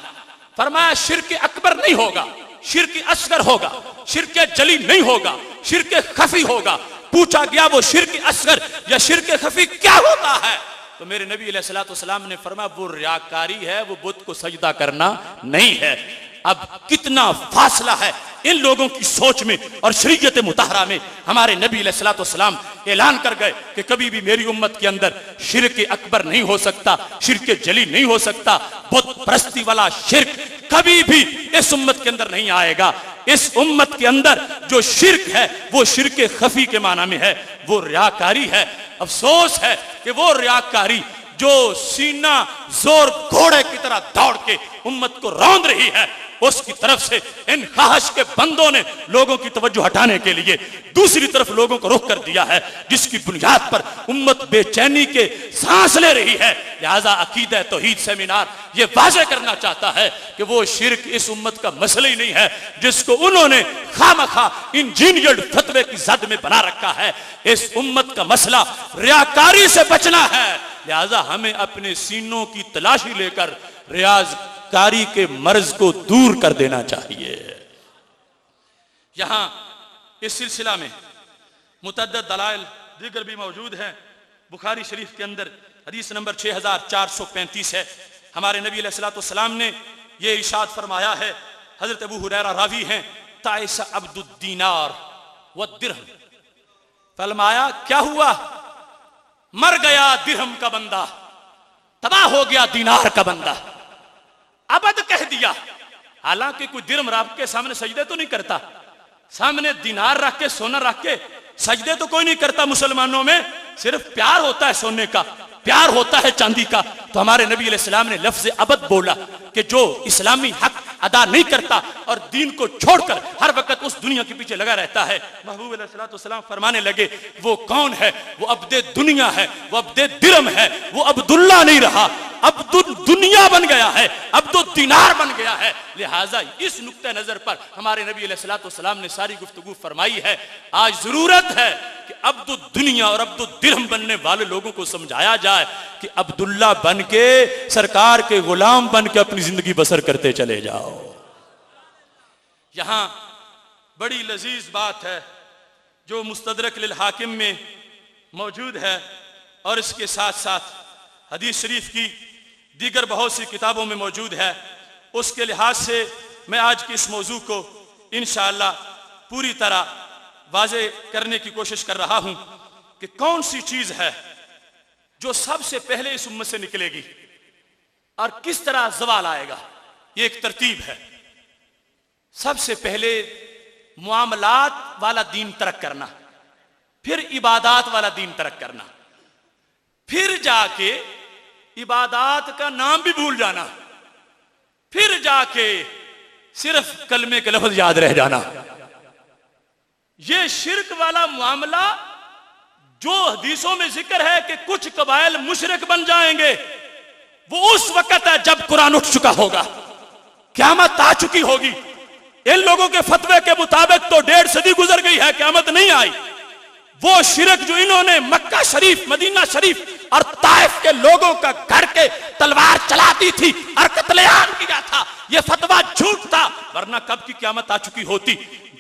फरमाया शिर्क अकबर नहीं होगा, शिर्क असगर होगा, शिर्क जली नहीं होगा, शिर्क खफी होगा। पूछा गया वो शिर्क असगर या शिर्क खफी क्या होता है, तो मेरे नबी अलैहिस्सलातु वस्सलाम ने फरमाया वो रियाकारी है, वो बुत को सजदा करना नहीं है। अब कितना फासला है इन लोगों की सोच में और शरीयत मुतहरा में। हमारे नबी अलैहिस्सलातु वस्सलाम ऐलान कर गए कि कभी भी मेरी उम्मत के अंदर शिर्क अकबर नहीं हो सकता, शिर्क जली नहीं हो सकता, बुत परस्ती वाला शिर्क कभी भी इस उम्मत के अंदर नहीं आएगा। इस उम्मत के अंदर जो शिर्क है वो शिर्क खफी के माना में है, वो रियाकारी है। अफसोस है कि वो रियाकारी जो सीना जोर घोड़े की तरह दौड़ के उम्मत को रौंद रही है, उसकी तरफ से इन खाहश के बंदों ने लोगों की तवज्जो हटाने के लिए दूसरी तरफ लोगों को रुख कर दिया है, जिसकी बुनियाद पर उम्मत बेचैनी के सांस ले रही है। लिहाजा अकीदा तौहीद सेमिनार ये वाज़ेह करना चाहता है कि वो शिर्क इस उम्मत का मसला ही नहीं है, जिसको उन्होंने खामखा इंजीनियर्ड फतवे की जद में बना रखा है। इस उम्मत का मसला रियाकारी से बचना है। लिहाजा हमें अपने सीनों की तलाशी लेकर रियाजकारी के मर्ज को दूर कर देना चाहिए। यहां इस सिलसिला में मुतअद्दिद दलाइल दीगर भी मौजूद हैं। बुखारी शरीफ के अंदर हदीस नंबर 6435 है। हमारे नबी अलैहिस्सलाम ने ये इरशाद फरमाया है, हजरत अबू हुरैरा रावी हैं, ताइसा अब्दुद दीनार व दिरहम, फरमाया क्या हुआ, मर गया दिरहम का बंदा, तबाह हो गया दीनार का बंदा। अबद कह दिया, हालांकि कोई दिरहम रब के सामने सजदे तो नहीं करता, सामने दीनार रख के सोना रख के सजदे तो कोई नहीं करता। मुसलमानों में सिर्फ प्यार होता है सोने का, प्यार होता है चांदी का। तो हमारे नबी अलैहिस्सलाम ने लफ्ज अबद बोला कि जो इस्लामी हक अदा नहीं करता और दीन को छोड़कर हर वक्त उस दुनिया के पीछे लगा रहता है। महबूब अलैहिस्सलाम फरमाने लगे, वो कौन है, वो अब्दे दुनिया है, वो अब्दे दिरहम है, वो अब्दुल्ला नहीं रहा, अब्दुल दुनिया बन गया है, अब्दुल दीनार बन गया है। लिहाजा इस नुक्ते नजर पर हमारे नबी अलैहिस्सलाम ने सारी गुफ्तगू फरमाई है। आज जरूरत है कि अब्दुल दुनिया और अब्दुल दिरहम बनने वाले लोगों को समझाया जाए कि अब्दुल्ला बन के, सरकार के गुलाम बन के अपनी जिंदगी बसर करते चले जाओ। यहां बड़ी लजीज बात है जो मुस्तदरक लिल हाकिम में मौजूद है और इसके साथ साथ हदीस शरीफ की दीगर बहुत सी किताबों में मौजूद है। उसके लिहाज से मैं आज के इस मौजू को इंशाअल्लाह पूरी तरह वाजे करने की कोशिश कर रहा हूं कि कौन सी चीज है जो सबसे पहले इस उम्मत से निकलेगी और किस तरह ज़वाल आएगा। ये एक तरतीब है। सबसे पहले मुआमलात वाला दीन तरक करना, फिर इबादात वाला दीन तरक करना, फिर जाके इबादात का नाम भी भूल जाना, फिर जाके सिर्फ कलमे के लफ्ज याद रह जाना। ये शिरक वाला मामला जो हदीसों में जिक्र है कि कुछ कबाइल मुशरिक बन जाएंगे, वो उस वक्त है जब कुरान उठ चुका होगा, क़यामत आ चुकी होगी। इन लोगों के फतवे के मुताबिक तो 1.5 सदी गुजर गई है, क़यामत नहीं आई। वो शिरक जो इन्होंने मक्का शरीफ, मदीना शरीफ और ताइफ के लोगों का घर के तलवार चलाती थी और कत्लेआम किया था, ये फतवा झूठ था, वरना कब की क़यामत आ चुकी होती।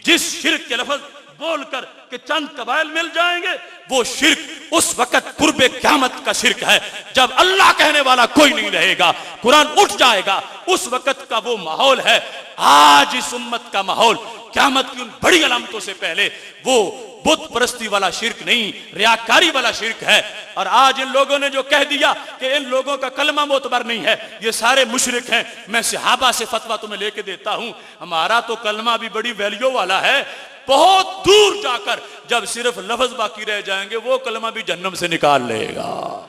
जिस शिरक के लफ्ज बोलकर कि चंद कबाइल मिल जाएंगे, वो शिरक उस वक्त कुर्बे क़यामत का शिरक है जब अल्लाह कहने वाला कोई नहीं रहेगा, कुरान उठ जाएगा, उस वक्त का वो माहौल है। आज इस उम्मत का माहौल क़यामत की उन बड़ी अलामतों से पहले वो बुत परस्ती वाला शिरक नहीं, रियाकारी वाला शिरक है। और आज इन लोगों ने जो कह दिया कि इन लोगों का कलमा मोतबर नहीं है, ये सारे मुशरिक हैं, मैं सहाबा से फतवा तुम्हें लेके देता हूं, हमारा तो कलमा भी बड़ी वैल्यू वाला है। बहुत दूर जाकर जब सिर्फ लफ्ज बाकी रह जाएंगे, वो कलमा भी जन्नम से निकाल लेगा।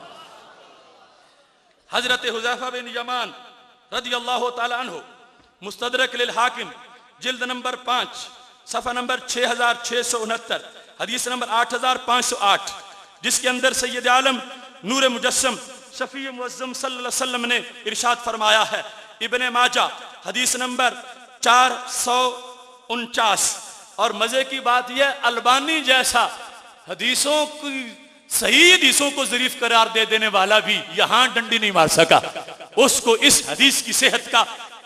हजरत हुज़ैफा बिन यमान रदियल्लाहु ताला अन्हु, मुस्तदरक लिल हाकिम, जिल्द नंबर 5, सफ़ा नंबर 6669, हदीस नंबर 8508, जिसके अंदर सैयद आलम नूर मुजस्सम शफी मुअज़्ज़म सल्लल्लाहु अलैहि वसल्लम ने इरशाद फरमाया है। इब्ने माजा हदीस नंबर 449। और मजे की बात यह, अलबानी जैसा हदीसों की सही हदीसों को ज़रीफ करार दे देने वाला भी यहां डंडी नहीं मार सका। उसको इस हदीस की सेहत का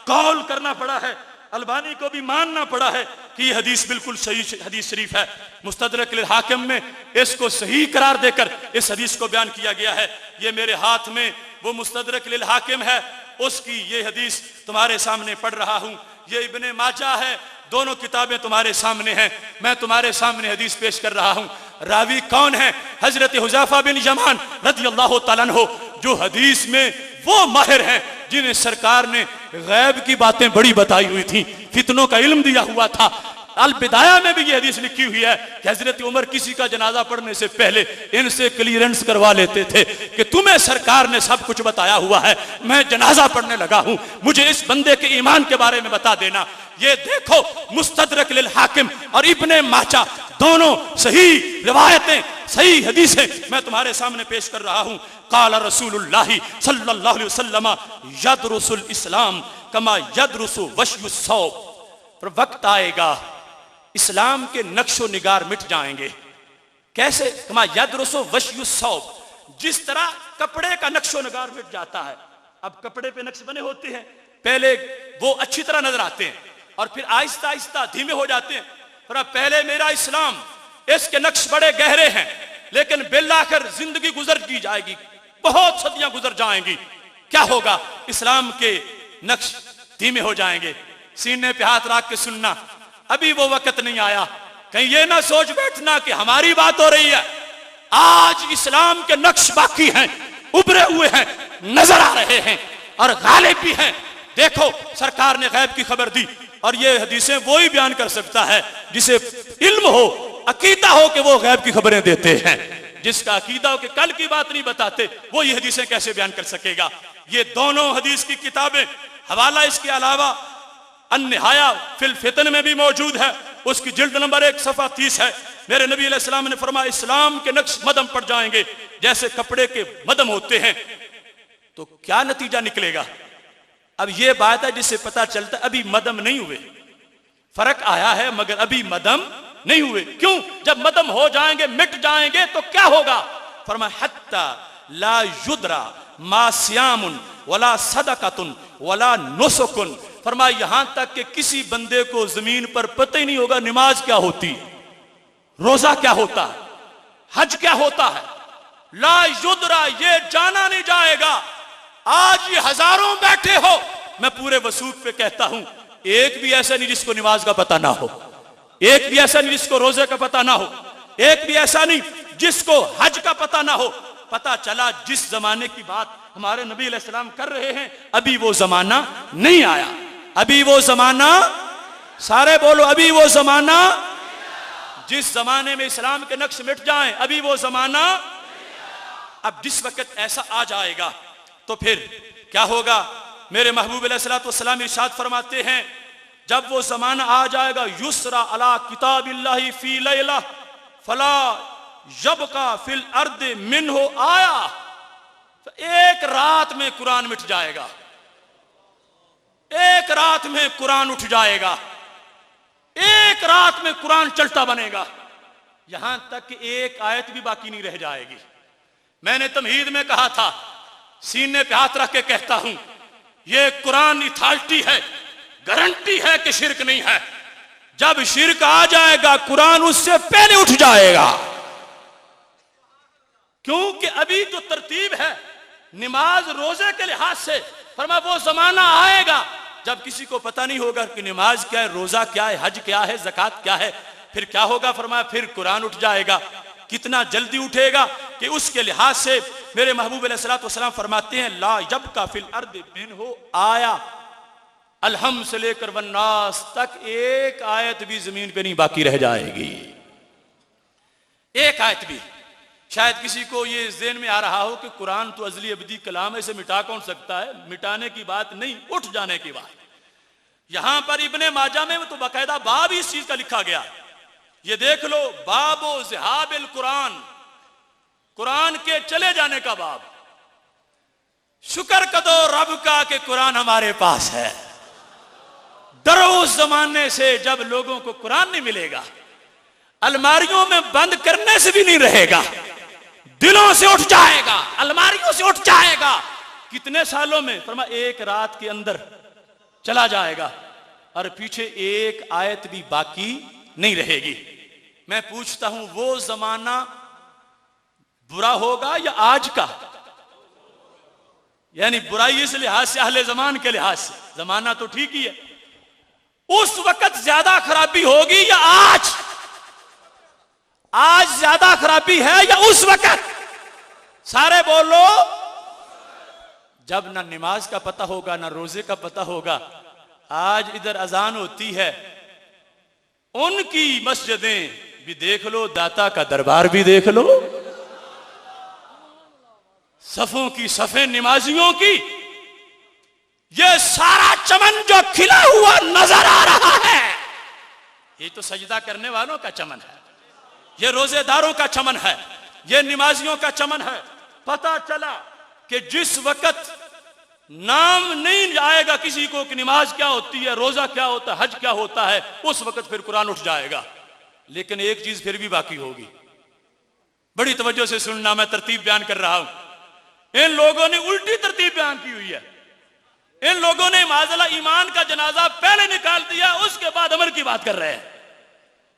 कौल करना पड़ा है, अलबानी को भी मानना पड़ा है कि यह हदीस बिल्कुल सही हदीस शरीफ है। मुस्तदरक लिल हाकिम में इसको सही करार देकर इस हदीस को बयान किया गया है। ये मेरे हाथ में वो मुस्तदरक लिल हाकिम है, उसकी ये हदीस तुम्हारे सामने पढ़ रहा हूं। ये इब्ने माजा है, दोनों किताबें तुम्हारे सामने हैं, मैं तुम्हारे सामने हदीस पेश कर रहा हूं। रावी कौन है? हजरत हुज़ैफा बिन यमान रदियल्लाहु ताला अन्हु, जो हदीस में वो माहिर हैं जिन्हें सरकार ने गैब की बातें बड़ी बताई हुई थी, फितनों का इल्म दिया हुआ था। अल बिदाया में भी ये हदीस लिखी हुई है कि हजरत उमर किसी का जनाजा पढ़ने से पहले इनसे क्लियरेंस करवा लेते थे कि तुम्हें सरकार ने सब कुछ बताया हुआ है, मैं जनाजा पढ़ने लगा हूं, मुझे इस बंदे के ईमान के बारे में बता देना। ये देखो, मुस्तदरक लिल हाकिम और इब्ने माजा दोनों सही रिवायतें, सही हदीसें मैं तुम्हारे सामने पेश कर रहा हूं। काला रसूलुल्लाह सल्लल्लाहु अलैहि वसल्लम यदरुसुल इस्लाम कमा यदरुसु वश्युस सौब, पर वक्त आएगा इस्लाम के नक्शो निगार मिट जाएंगे। कैसे? कमा यदरुसु वश्युस सौब, जिस तरह कपड़े का नक्शो निगार मिट जाता है। अब कपड़े पे नक्श बने होते हैं, पहले वो अच्छी तरह नजर आते हैं और फिर आहिस्ता आहिस्ता धीमे हो जाते हैं। और अब पहले मेरा इस्लाम, इसके नक्श बड़े गहरे हैं, लेकिन बिलाखिर जिंदगी गुजर की जाएगी, बहुत सदियां गुजर जाएंगी, क्या होगा? इस्लाम के नक्श धीमे हो जाएंगे। सीने पे हाथ रख के सुनना, अभी वो वक्त नहीं आया। कहीं ये ना सोच बैठना कि हमारी बात हो रही है। आज इस्लाम के नक्श बाकी हैं, उभरे हुए हैं, नजर आ रहे हैं और गालिब भी हैं। देखो, सरकार ने गैब की खबर दी और ये हदीसें वो ही बयान कर सकता है जिसे इल्म हो, अकीदा हो कि वो गैब की खबरें देते हैं। जिसका अकीदा हो कि कल की बात नहीं बताते, वो ये हदीसें कैसे बयान कर सकेगा? ये दोनों हदीस की किताबें, हवाला इसके अलावा अन्निहाया फिल फितन में भी मौजूद है, उसकी जिल्द नंबर 1 सफ़ा 30 है। मेरे नबी अलैहिस्सलाम ने फरमाया, इस्लाम के नक्श मदम पड़ जाएंगे जैसे कपड़े के मदम होते हैं। तो क्या नतीजा निकलेगा? अब ये बात है जिससे पता चलता है अभी मदम नहीं हुए, फर्क आया है मगर अभी मदम नहीं हुए। क्यों? जब मदम हो जाएंगे, मिट जाएंगे तो क्या होगा? फरमाया, हत्ता ला युद्रा मा सियामुन वला सदकतुन वला नुसुकुन। फरमाया, यहां तक कि किसी बंदे को जमीन पर पता ही नहीं होगा नमाज क्या होती, रोजा क्या होता है, हज क्या होता है। ला युद्रा, ये जाना नहीं जाएगा। आज ये हजारों बैठे हो, मैं पूरे वसूख पे कहता हूं, एक भी ऐसा नहीं जिसको नमाज का पता ना हो, एक भी ऐसा नहीं जिसको रोजे का पता ना हो, एक भी ऐसा नहीं जिसको हज का पता ना हो। पता चला जिस जमाने की बात हमारे नबी अलैहिस्सलाम कर रहे हैं, अभी वो जमाना नहीं आया। अभी वो जमाना, सारे बोलो, अभी वो जमाना। जिस जमाने में इस्लाम के नक्श मिट जाएं, अभी वो जमाना। अब जिस वक्त ऐसा आ जाएगा तो फिर क्या होगा? मेरे महबूब अलैहिस्सलातु वस्सलाम इरशाद फरमाते हैं, जब वो जमाना आ जाएगा, युसरा अला किताबिल्लाहि फी लैला फला यबका फिल अर्द मिन्हु आया। तो एक रात में कुरान मिट जाएगा, एक रात में कुरान उठ जाएगा, एक रात में कुरान चलता बनेगा, यहां तक कि एक आयत भी बाकी नहीं रह जाएगी। मैंने तमहीद में कहा था, सीने पे हाथ रख के कहता हूं, यह कुरान अथॉरिटी है, गारंटी है कि शिरक नहीं है। जब शिरक आ जाएगा, कुरान उससे पहले उठ जाएगा। क्योंकि अभी जो तरतीब है नमाज रोजे के लिहाज से, फरमाया वो जमाना आएगा जब किसी को पता नहीं होगा कि नमाज क्या है, रोजा क्या है, हज क्या है, ज़कात क्या है। फिर क्या होगा? फरमाया फिर कुरान उठ जाएगा। कितना जल्दी उठेगा कि उसके लिहाज से मेरे महबूब अलैहिस्सलातु वस्सलाम फरमाते हैं, ला यबका फिल अर्द मिन्हु आया। अलहम से लेकर वन्नास तक एक आयत भी जमीन पे नहीं बाकी रह जाएगी, एक आयत भी। शायद किसी को ये ज़हन में आ रहा हो कि कुरान तो अज़ली अबदी कलाम है, इसे मिटा कौन सकता है? मिटाने की बात नहीं, उठ जाने की बात। यहां पर इब्ने माजा में तो बाकायदा बाब इस चीज का लिखा गया, ये देख लो, बाबो ज़िहाबिल कुरान, कुरान के चले जाने का बाब। शुक्र करो रब का कि कुरान हमारे पास है। डरो उस जमाने से जब लोगों को कुरान नहीं मिलेगा, अलमारियों में बंद करने से भी नहीं रहेगा, दिलों से उठ जाएगा, अलमारियों से उठ जाएगा। कितने सालों में? फरमाया एक रात के अंदर चला जाएगा और पीछे एक आयत भी बाकी नहीं रहेगी। मैं पूछता हूं, वो जमाना बुरा होगा या आज का? यानी बुराई इस लिहाज से, अहले जमान के लिहाज से जमाना तो ठीक ही है। उस वक्त ज्यादा खराबी होगी या आज? आज ज्यादा खराबी है या उस वक्त? सारे बोलो। जब ना नमाज का पता होगा ना रोजे का पता होगा। आज इधर अजान होती है, उनकी मस्जिदें भी देख लो, दाता का दरबार भी देख लो, सफों की सफे नमाजियों की, ये सारा चमन जो खिला हुआ नजर आ रहा है, ये तो सजदा करने वालों का चमन है, ये रोजेदारों का चमन है, ये नमाजियों का चमन है। पता चला कि जिस वक्त नाम नहीं आएगा किसी को कि नमाज क्या होती है, रोजा क्या होता है, हज क्या होता है, उस वक्त फिर कुरान उठ जाएगा। लेकिन एक चीज फिर भी बाकी होगी, बड़ी तवज्जो से सुनना, मैं तरतीब बयान कर रहा हूं। इन लोगों ने उल्टी तरतीब बयान की हुई है। इन लोगों ने माज़अल्लाह ईमान का जनाजा पहले निकाल दिया, उसके बाद अमर की बात कर रहे हैं।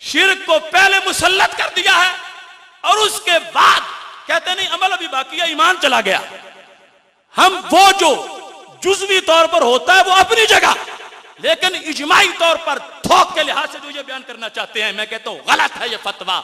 शिर्क को पहले मुसल्लत कर दिया है और उसके बाद कहते नहीं अमल अभी बाकी है, ईमान चला गया। हम वो जो जुज़वी तौर पर होता है वो अपनी जगह, लेकिन इजमाई तौर पर थोक के लिहाज से जो ये बयान करना चाहते हैं, मैं कहता हूं गलत है ये फतवा।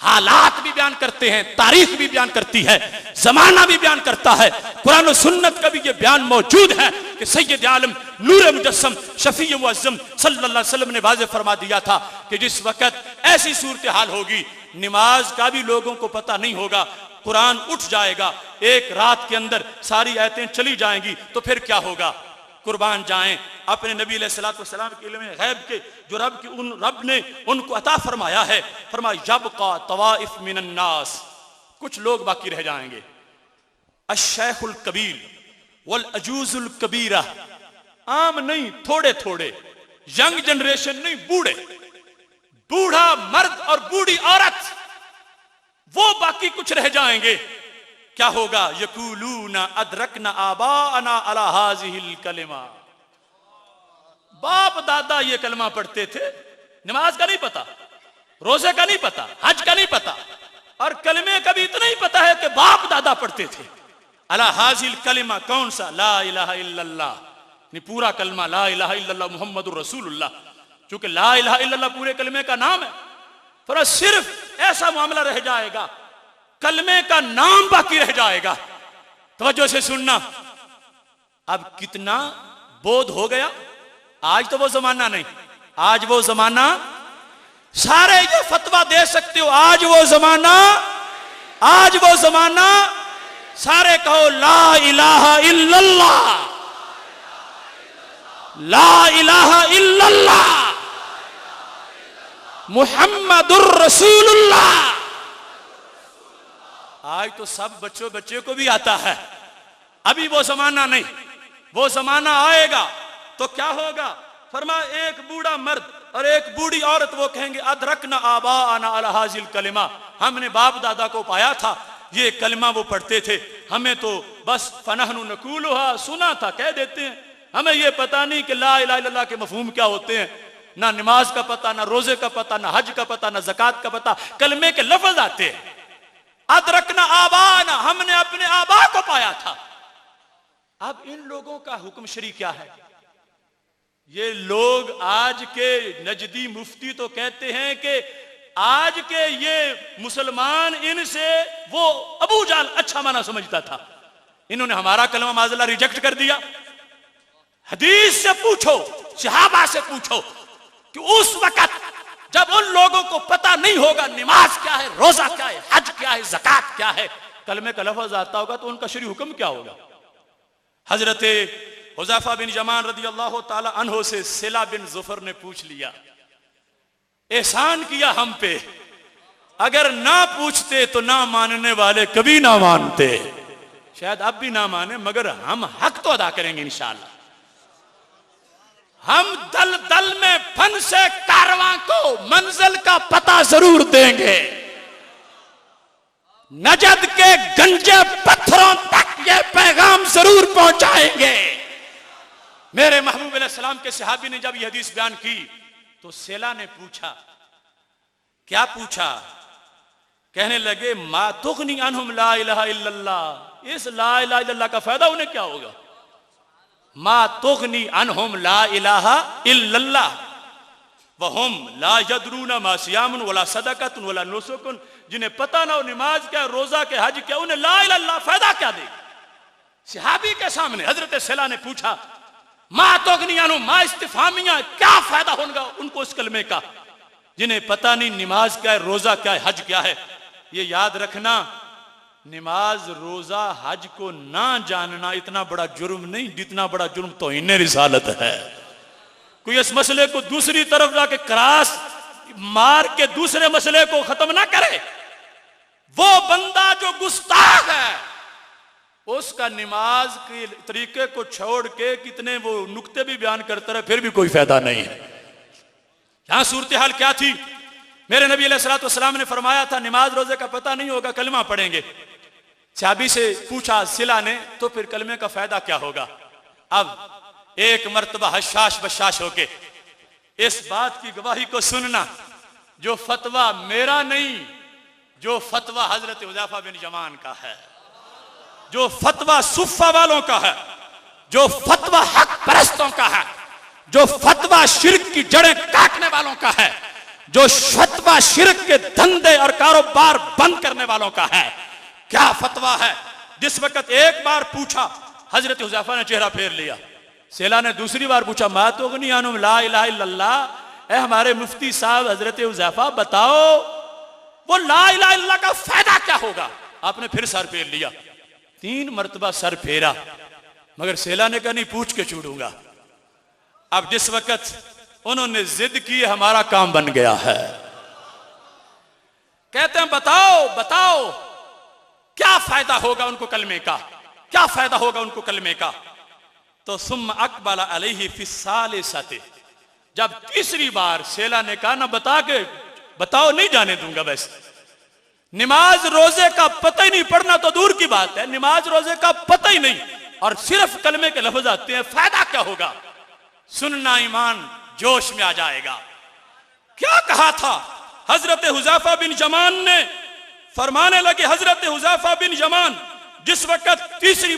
हालात भी बयान करते हैं, तारीख भी बयान करती है, जमाना भी बयान करता है, कुरान और सुन्नत का भी ये बयान मौजूद है कि सैयद आलम नूर मुजस्सम शफी मुअज्जम सल्लल्लाहु अलैहि वसल्लम ने वाज़ेह फरमा दिया था कि जिस वक्त ऐसी सूरत हाल होगी, नमाज का भी लोगों को पता नहीं होगा, कुरान उठ जाएगा, एक रात के अंदर सारी आयतें चली जाएंगी, तो फिर क्या होगा? कुर्बान जाएं अपने नबी अलैहिस्सलातु वस्सलाम के इल्म गैब के जो रब ने उनको अता फरमाया है। फरमाया यबका तवाइफ मिनन नास, कुछ लोग बाकी रह जाएंगे, अश-शैखुल कबीर वल अजूजुल कबीरा, आम नहीं थोड़े थोड़े, यंग जनरेशन नहीं, बूढ़े, बूढ़ा मर्द और बूढ़ी औरत, वो बाकी कुछ रह जाएंगे। क्या होगा? यकूलूना अदरकना आबाअना अला हाज़िहिल कलिमा, बाप दादा ये कलमा पढ़ते थे, नमाज का नहीं पता, रोजे का नहीं पता, हज का नहीं पता, और कलमे का भी इतना ही पता है कि बाप दादा पढ़ते थे। अला हाज़िल कलिमा, कौन सा? ला इलाहा इल्लल्लाह, नहीं पूरा कलमा ला इलाहा इल्लल्लाह मुहम्मदुर रसूलुल्लाह, क्योंकि ला इलाहा इल्लल्लाह पूरे कलमे का नाम है। पर सिर्फ ऐसा मामला रह जाएगा, कलमे का नाम बाकी रह जाएगा। तवज्जो से सुनना, अब कितना बोध हो गया। आज तो वो जमाना नहीं, आज वो जमाना, सारे ये फतवा दे सकते हो, आज वो जमाना, आज वो जमाना, सारे कहो ला इलाहा इल्लल्लाह, ला इलाहा इल्लल्लाह मुहम्मदुर रसूलुल्लाह। आज तो सब बच्चे को भी आता है, अभी वो जमाना नहीं, वो जमाना आएगा तो क्या होगा? फरमा एक बूढ़ा मर्द और एक बूढ़ी औरत वो कहेंगे अदरकना आबाअना अला हाज़िल कलिमा, हमने बाप दादा को पाया था ये कलिमा वो पढ़ते थे, हमें तो बस फनहनु नकूलुहा, सुना था कह देते हैं, हमें ये पता नहीं कि ला इलाहा इल्लल्लाह के मफहूम क्या होते हैं, ना नमाज का पता, ना रोजे का पता, ना हज का पता, ना ज़कात का पता, कलमे के लफ्ज आते हैं। अदरकना आबाना, हमने अपने आबा को पाया था। अब इन लोगों का हुक्म शरी क्या है? ये लोग आज के नजदी मुफ्ती तो कहते हैं कि आज के ये मुसलमान, इनसे वो अबू जाल अच्छा माना समझता था, इन्होंने हमारा कलमा माज़अल्लाह रिजेक्ट कर दिया। हदीस से पूछो, सहाबा से पूछो कि उस वक्त जब उन लोगों को पता नहीं होगा नमाज क्या है, रोजा क्या है, हज क्या है, ज़कात क्या है, कलमे का लफ्ज आता होगा तो उनका शरी हुक्म क्या होगा? हजरत हुज़ैफा बिन यमान रदियल्लाहु ताला अन्हु से सिला बिन ज़ुफर ने पूछ लिया, एहसान किया हम पे, अगर ना पूछते तो ना मानने वाले कभी ना मानते, शायद अब भी ना माने मगर हम हक तो अदा करेंगे इंशाअल्लाह। हम दल दल में फंसे कारवां को मंजिल का पता जरूर देंगे, नजद के गंजे पत्थरों तक ये पैगाम जरूर पहुंचाएंगे। मेरे महबूब अलैहिस्सलाम के सहाबी ने जब यह हदीस बयान की तो सेला ने पूछा, क्या पूछा? कहने लगे मा तुगनी अनहुम ला इलाहा इल्लल्लाह, इस ला इलाहा इल्लल्लाह का फायदा उन्हें क्या होगा? मा तुगनी अनहुम ला इलाहा इल्लल्लाह वहुम ला यदरूना मा सियामुन वला सदक़तुन वला नुसुकुन, जिन्हें पता ना हो नमाज क्या, रोजा क्या, हज क्या, उन्हें ला इलाहा इल्लल्लाह फायदा क्या देगा? सहाबी के सामने हजरत सिला ने पूछा मा तुगनी अनहुम, मा इस्तिफामिया, क्या फायदा होगा उनको इस कलमे का, जिन्हें पता नहीं नमाज क्या है, रोजा क्या है, हज क्या है। ये याद रखना, नमाज रोजा हज को ना जानना इतना बड़ा जुर्म नहीं जितना बड़ा जुर्म तौहीन रिसालत है। कोई इस मसले को दूसरी तरफ जाके क्रास मार के दूसरे मसले को खत्म ना करे। वो बंदा जो गुस्ताख है उसका नमाज के तरीके को छोड़ के कितने वो नुक्ते भी बयान करता रहे फिर भी कोई फायदा नहीं है। यहां सूरत हाल क्या थी? मेरे नबी अलैहिस्सलातु वस्सलाम ने फरमाया था नमाज रोजे का पता नहीं होगा, कलमा पढ़ेंगे। सहाबी से पूछा सिला ने, तो फिर कलमे का फायदा क्या होगा? अब एक मर्तबा हशाश बशाश होके इस बात की गवाही को सुनना, जो फतवा मेरा नहीं, जो फतवा हजरत हुज़ैफा बिन यमान का है। जो फतवा सुफ़ा वालों का है, जो फतवा हक परस्तों का है, जो फतवा शिर्क की जड़ें काटने वालों का है, जो फतवा शिर्क के धंधे और कारोबार बंद करने वालों का है। क्या फतवा है? जिस वक्त एक बार पूछा, हजरत हुज़ैफा ने चेहरा फेर लिया। सेला ने दूसरी बार पूछा, मा तुगनी अनुम ला इलाहा इल्लल्लाह, ए हमारे मुफ्ती साहब हजरत हुज़ैफा बताओ वो ला इलाहा इल्लल्लाह का फायदा क्या होगा? आपने फिर सर फेर लिया। 3 मरतबा सर फेरा, मगर सेला ने कहा नहीं, पूछ के छोड़ूंगा। अब जिस वक्त उन्होंने जिद की, हमारा काम बन गया है। कहते हैं बताओ बताओ क्या फायदा होगा उनको कलमे का, क्या फायदा होगा उनको कलमे का? तो सुम्मा अकबल अलैहि फी सालिसति, जब तीसरी बार सेला ने कहा ना बता के बताओ, नहीं जाने दूंगा, बस नमाज रोजे का पता ही नहीं, पढ़ना तो दूर की बात है, नमाज रोजे का पता ही नहीं, और सिर्फ कलमे के लफ्ज आते हैं, फायदा क्या होगा? सुनना ईमान जोश में आ जाएगा। क्या कहा था हजरत हुज़ैफा बिन यमान ने? फरमाने लगे हजरत हुज़ैफा बिन यमान, जिस वक्त तीसरी